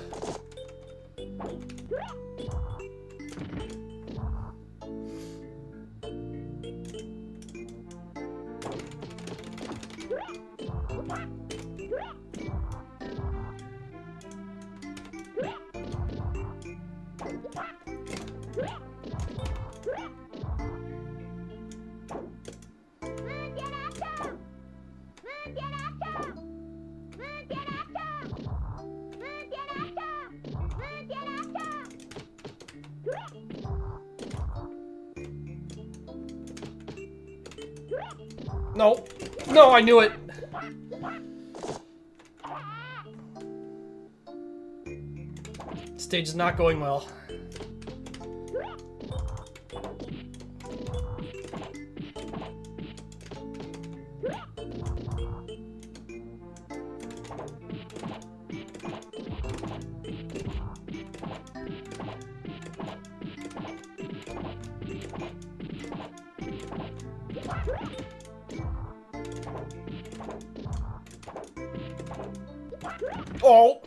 No. No, I knew it. Stage is not going well. Oh!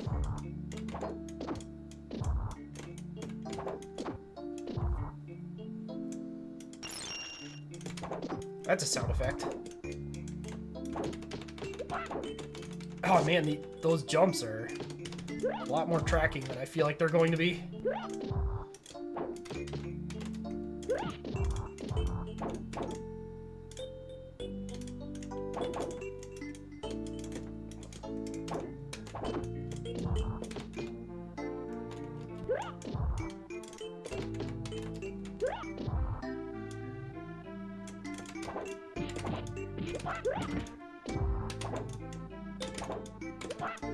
That's a sound effect. Oh man, those jumps are a lot more tracking than I feel like they're going to be.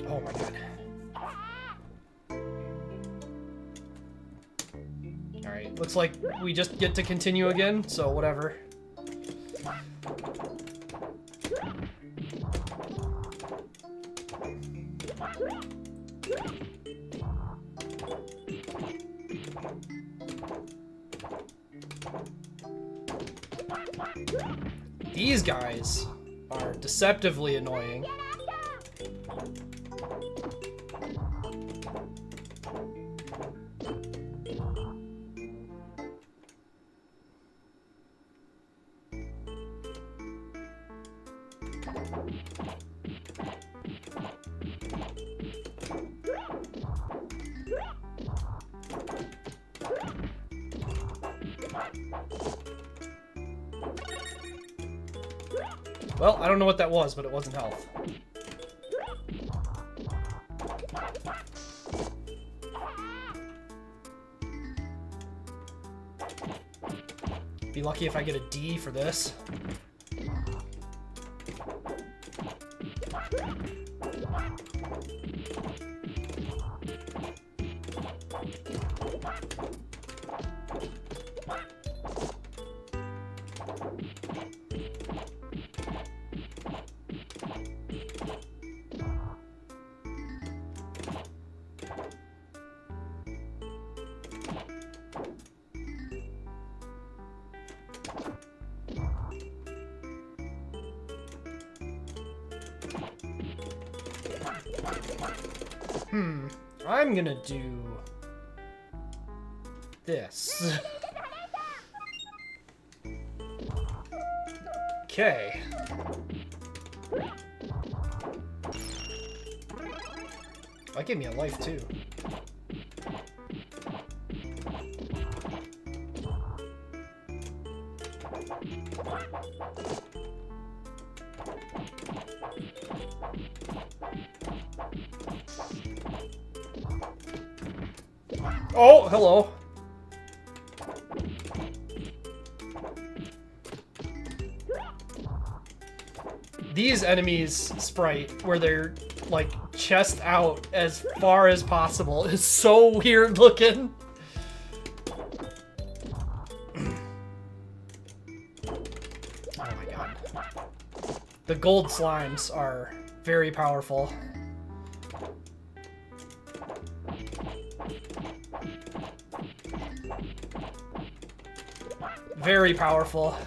Oh my god. Alright, looks like we just get to continue again, so whatever. These guys are deceptively annoying. Well, I don't know what that was, but it wasn't health. Be lucky if I get a D for this. I'm gonna do this. Okay. That gave me a life too. Oh, hello. These enemies sprite, where they're like chest out as far as possible, is so weird looking. Oh my god. The gold slimes are very powerful. Very powerful.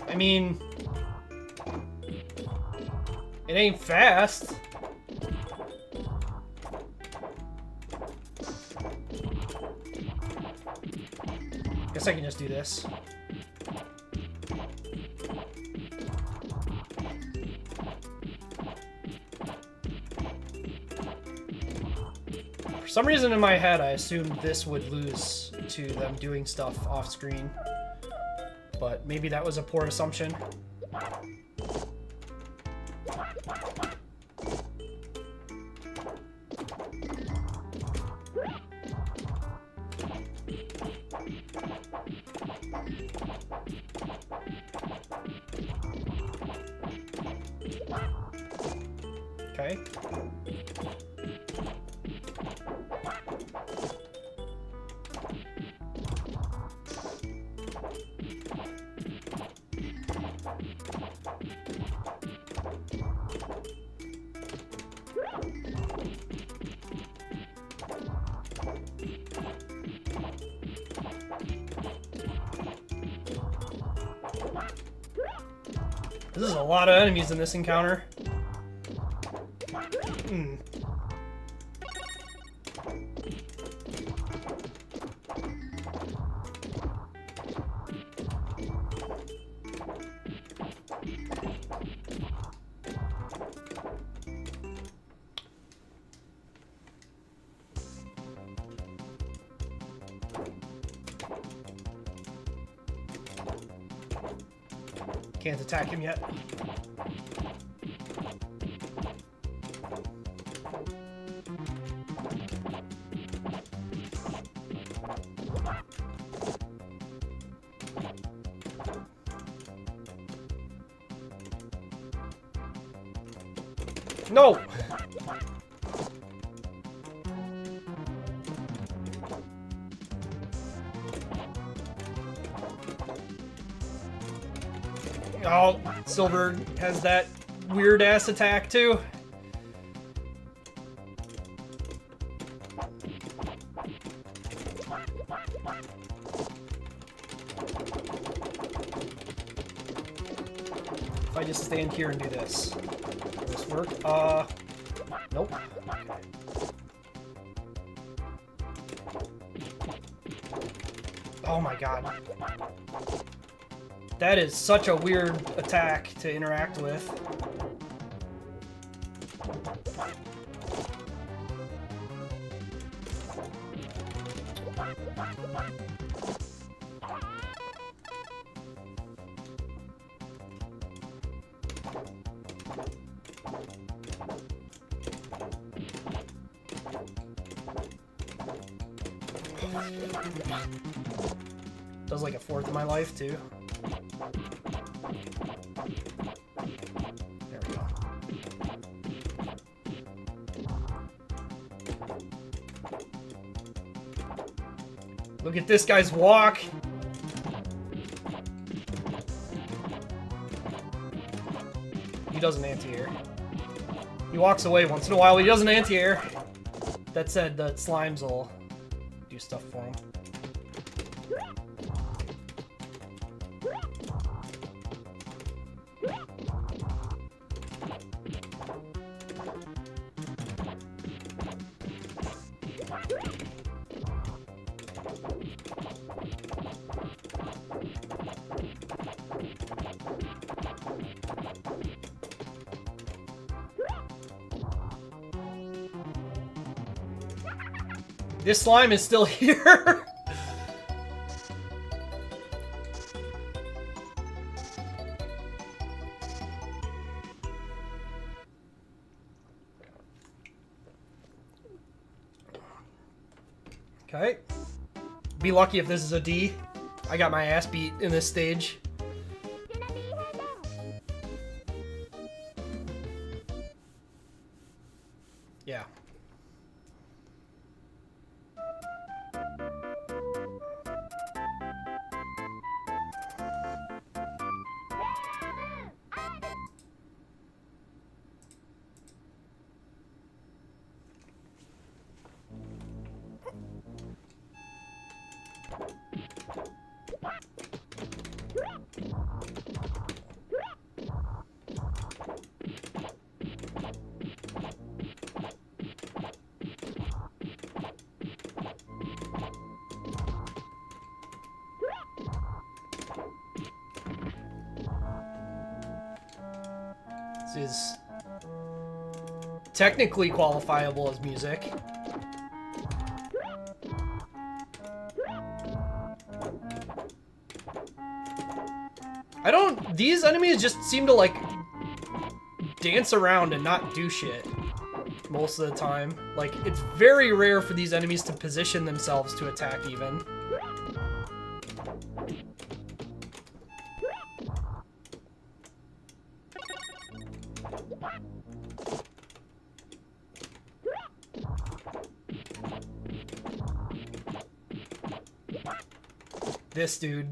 I mean, It ain't fast. Guess I can just do this. For some reason in my head, I assumed this would lose to them doing stuff off screen. But maybe that was a poor assumption. Okay. This is a lot of enemies in this encounter. Can't attack him yet. No! Oh, Silver has that weird-ass attack, too. If I just stand here and do this, will this work? Nope. Oh my god. That is such a weird attack to interact with. Does like a fourth of my life too. There we go. Look at this guy's walk. He does an anti-air. He walks away once in a while. He does an anti-air. That said, the slimes will do stuff for him. This slime is still here. Okay. Be lucky if this is a D. I got my ass beat in this stage. Yeah. This is technically qualifiable as music. These enemies just seem to, like, dance around and not do shit most of the time. Like, it's very rare for these enemies to position themselves to attack, even. This dude.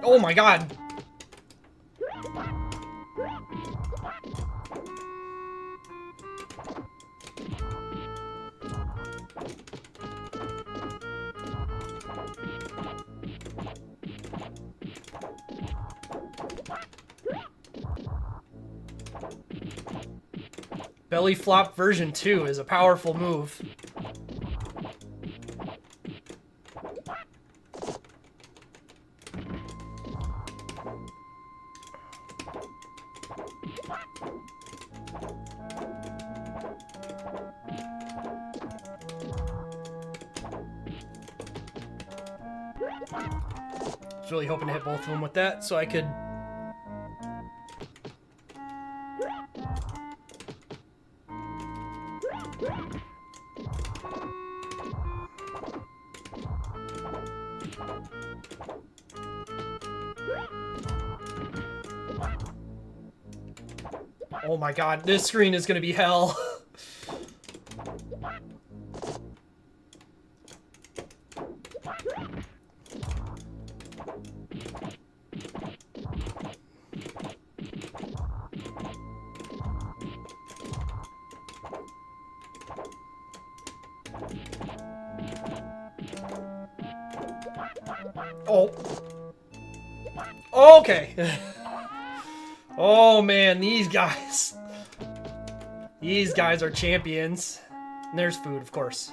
Oh my god! Belly flop version 2 is a powerful move. I was really hoping to hit both of them with that so I could... Oh my god, this screen is gonna be hell. Oh. Okay. Oh man, these guys. These guys are champions. And there's food, of course.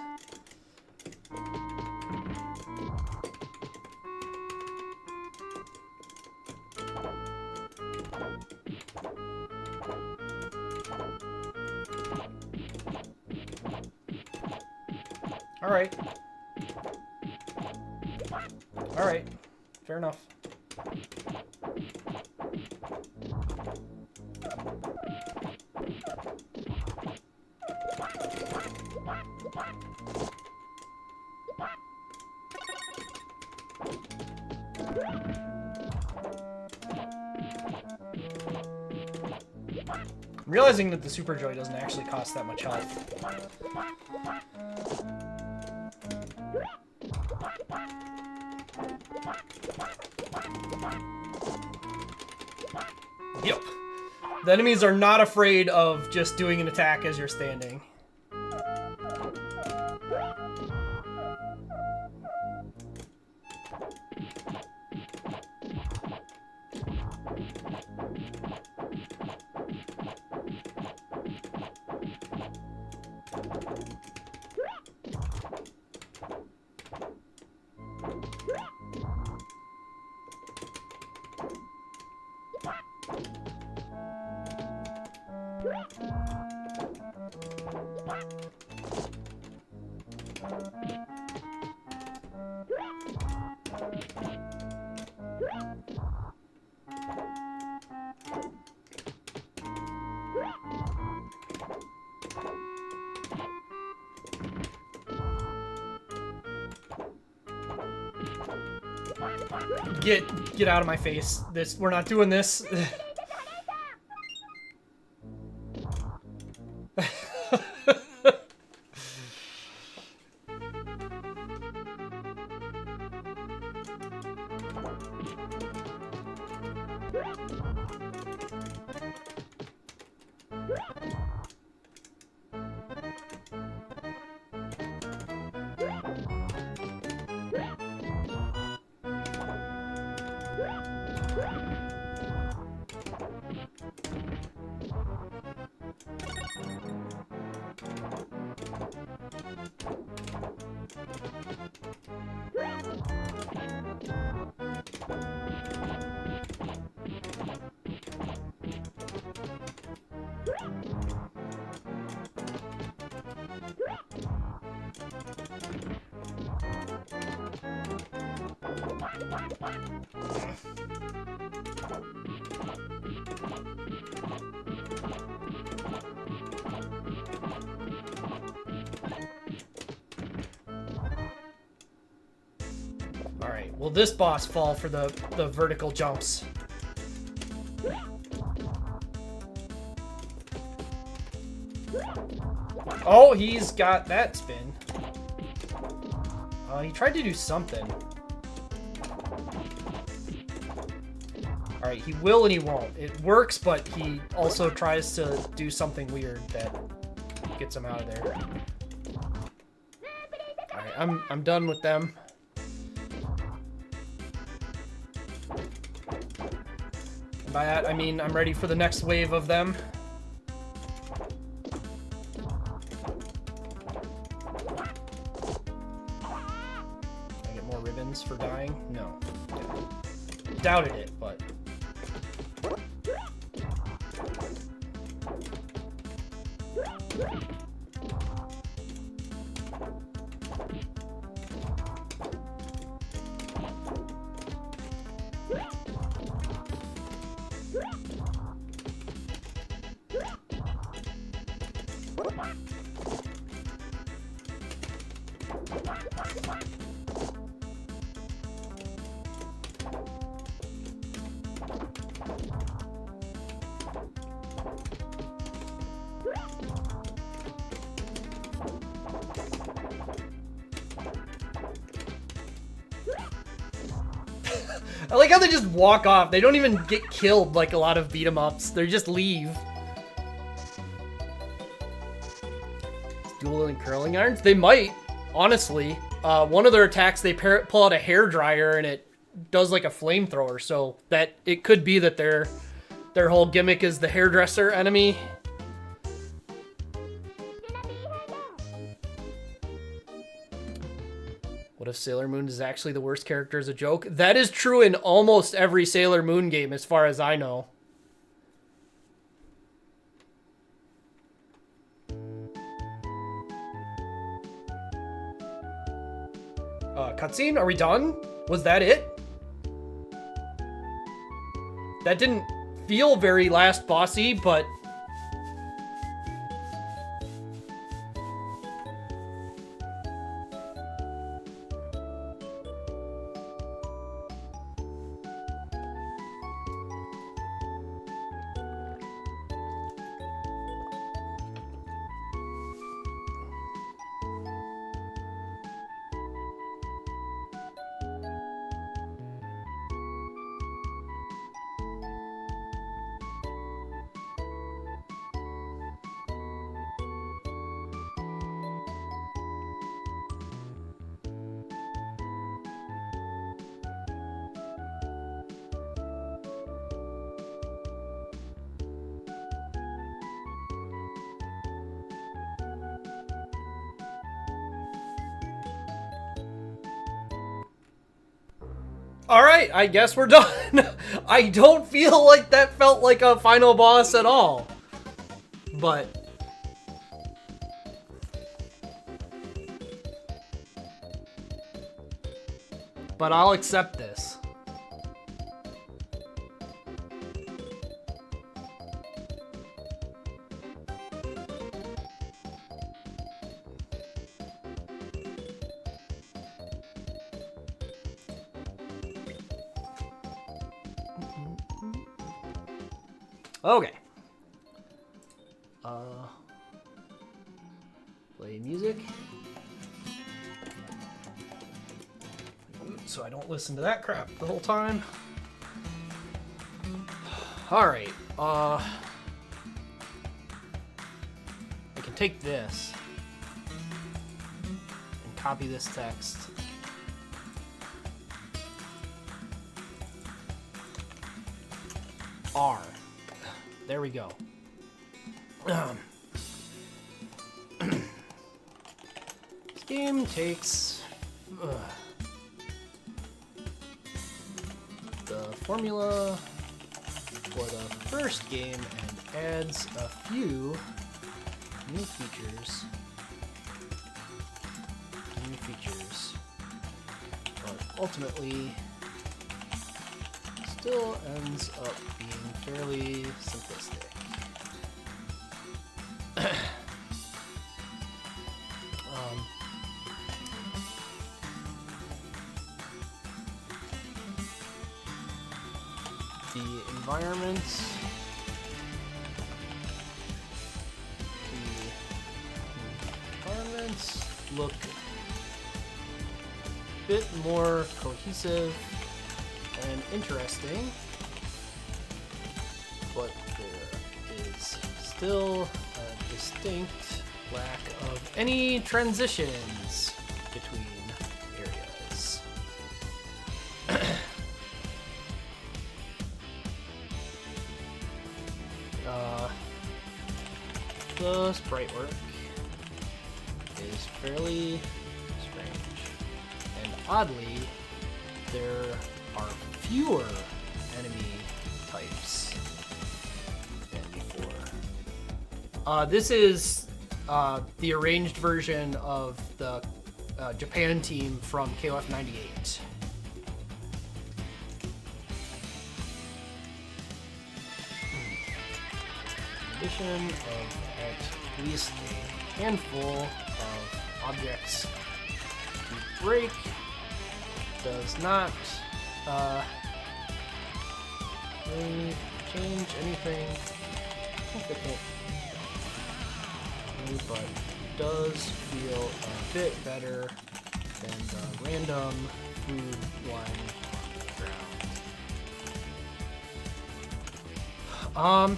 All right. All right. Fair enough. I'm realizing that the Super Joy doesn't actually cost that much health. Yep. The enemies are not afraid of just doing an attack as you're standing. Get out of my face. We're not doing this. Alright, will this boss fall for the vertical jumps? Oh, he's got that spin. He tried to do something. Alright, he will and he won't. It works, but he also tries to do something weird that gets him out of there. Alright, I'm done with them. And by that, I mean I'm ready for the next wave of them. For dying? No. Doubted it, but... I like how they just walk off. They don't even get killed like a lot of beat-em-ups. They just leave. Dueling curling irons? They might, honestly. One of their attacks, they pull out a hairdryer and it does like a flamethrower. So that it could be that their whole gimmick is the hairdresser enemy. What if Sailor Moon is actually the worst character as a joke? That is true in almost every Sailor Moon game, as far as I know. Cutscene? Are we done? Was that it? That didn't feel very last bossy, but... Alright, I guess we're done. I don't feel like that felt like a final boss at all. But... I'll accept this. Okay. Play music. So I don't listen to that crap the whole time. Alright, I can take this and copy this text. R. There we go. This game takes the formula for the first game and adds a few new features. But ultimately still ends up being fairly simplistic. The environments, look a bit more cohesive and interesting, but there is still a distinct lack of any transitions between areas. The sprite work is fairly strange, and oddly, there are fewer enemy types than before. This is the arranged version of the Japan team from KOF 98. In addition of at least a handful of objects to break, does not really change anything significant, but does feel a bit better than the random food lying on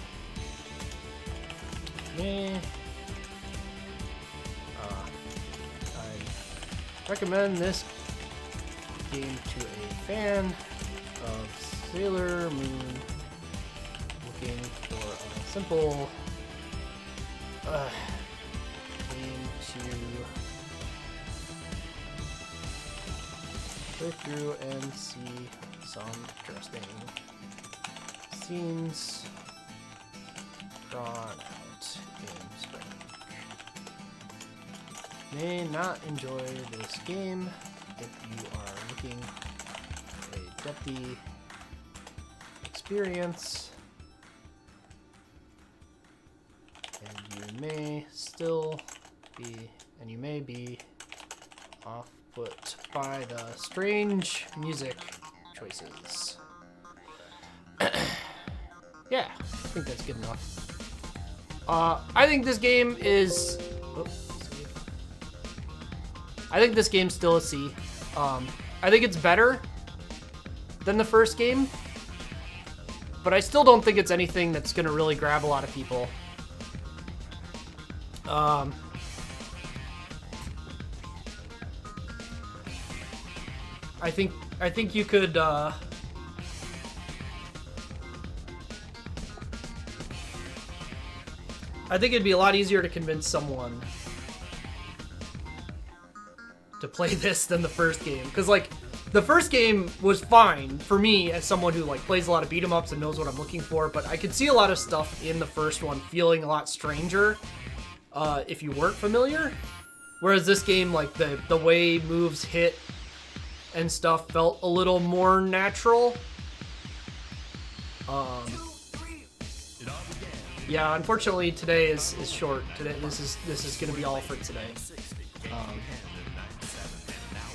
the ground. I recommend this game to a fan of Sailor Moon looking for a simple game to play through and see some interesting scenes drawn out in spring. May not enjoy this game if you are looking for a depthy experience, and you may still be, and you may be off put by the strange music choices. Yeah, I think that's good enough. I think this game is... I think this game's still a C. I think it's better than the first game, but I still don't think it's anything that's going to really grab a lot of people. I think you could I think it'd be a lot easier to convince someone to play this than the first game, because like the first game was fine for me as someone who like plays a lot of beat 'em ups and knows what I'm looking for, but I could see a lot of stuff in the first one feeling a lot stranger if you weren't familiar, whereas this game, like the way moves hit and stuff felt a little more natural. Yeah, unfortunately today is short. Today this is gonna be all for today.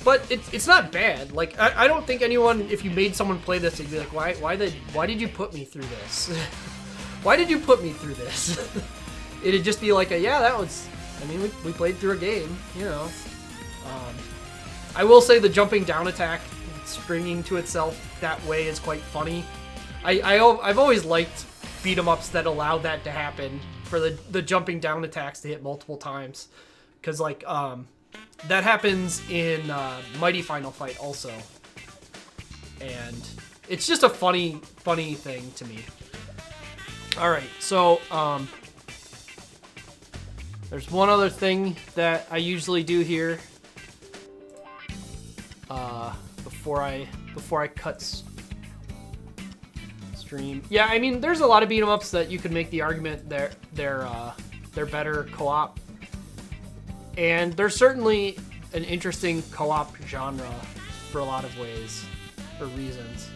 But it's not bad. Like I don't think anyone, if you made someone play this, they'd be like, why did you put me through this? Why did you put me through this? It'd just be like yeah, that was. I mean, we played through a game, you know. I will say the jumping down attack, stringing to itself that way is quite funny. I've always liked beat 'em ups that allow that to happen, for the jumping down attacks to hit multiple times, because like that happens in Mighty Final Fight also, and it's just a funny thing to me. All right, so there's one other thing that I usually do here before I cut stream. Yeah, I mean, there's a lot of beat 'em ups that you could make the argument they're better co-op, and there's certainly an interesting co-op genre for a lot of ways or reasons.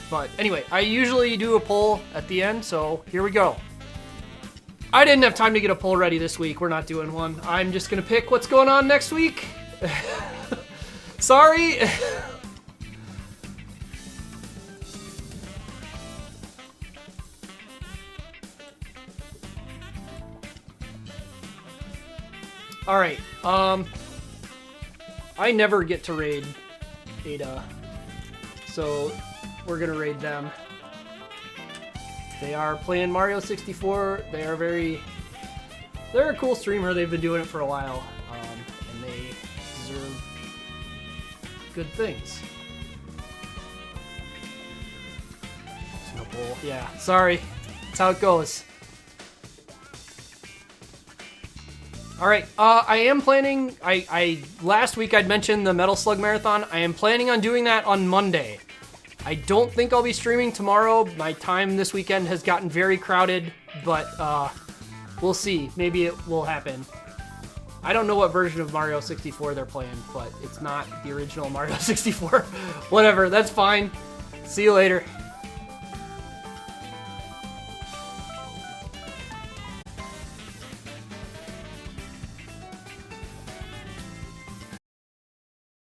But anyway, I usually do a poll at the end, so here we go. I didn't have time to get a poll ready this week. We're not doing one. I'm just gonna pick what's going on next week. Sorry. All right. I never get to raid Ada, so we're gonna raid them. They are playing Mario 64. They're a cool streamer. They've been doing it for a while, and they deserve good things. There's no poll. Yeah, sorry. That's how it goes. All right, I am planning. Last week I'd mentioned the Metal Slug Marathon. I am planning on doing that on Monday. I don't think I'll be streaming tomorrow. My time this weekend has gotten very crowded, but we'll see. Maybe it will happen. I don't know what version of Mario 64 they're playing, but it's not the original Mario 64. Whatever, that's fine. See you later.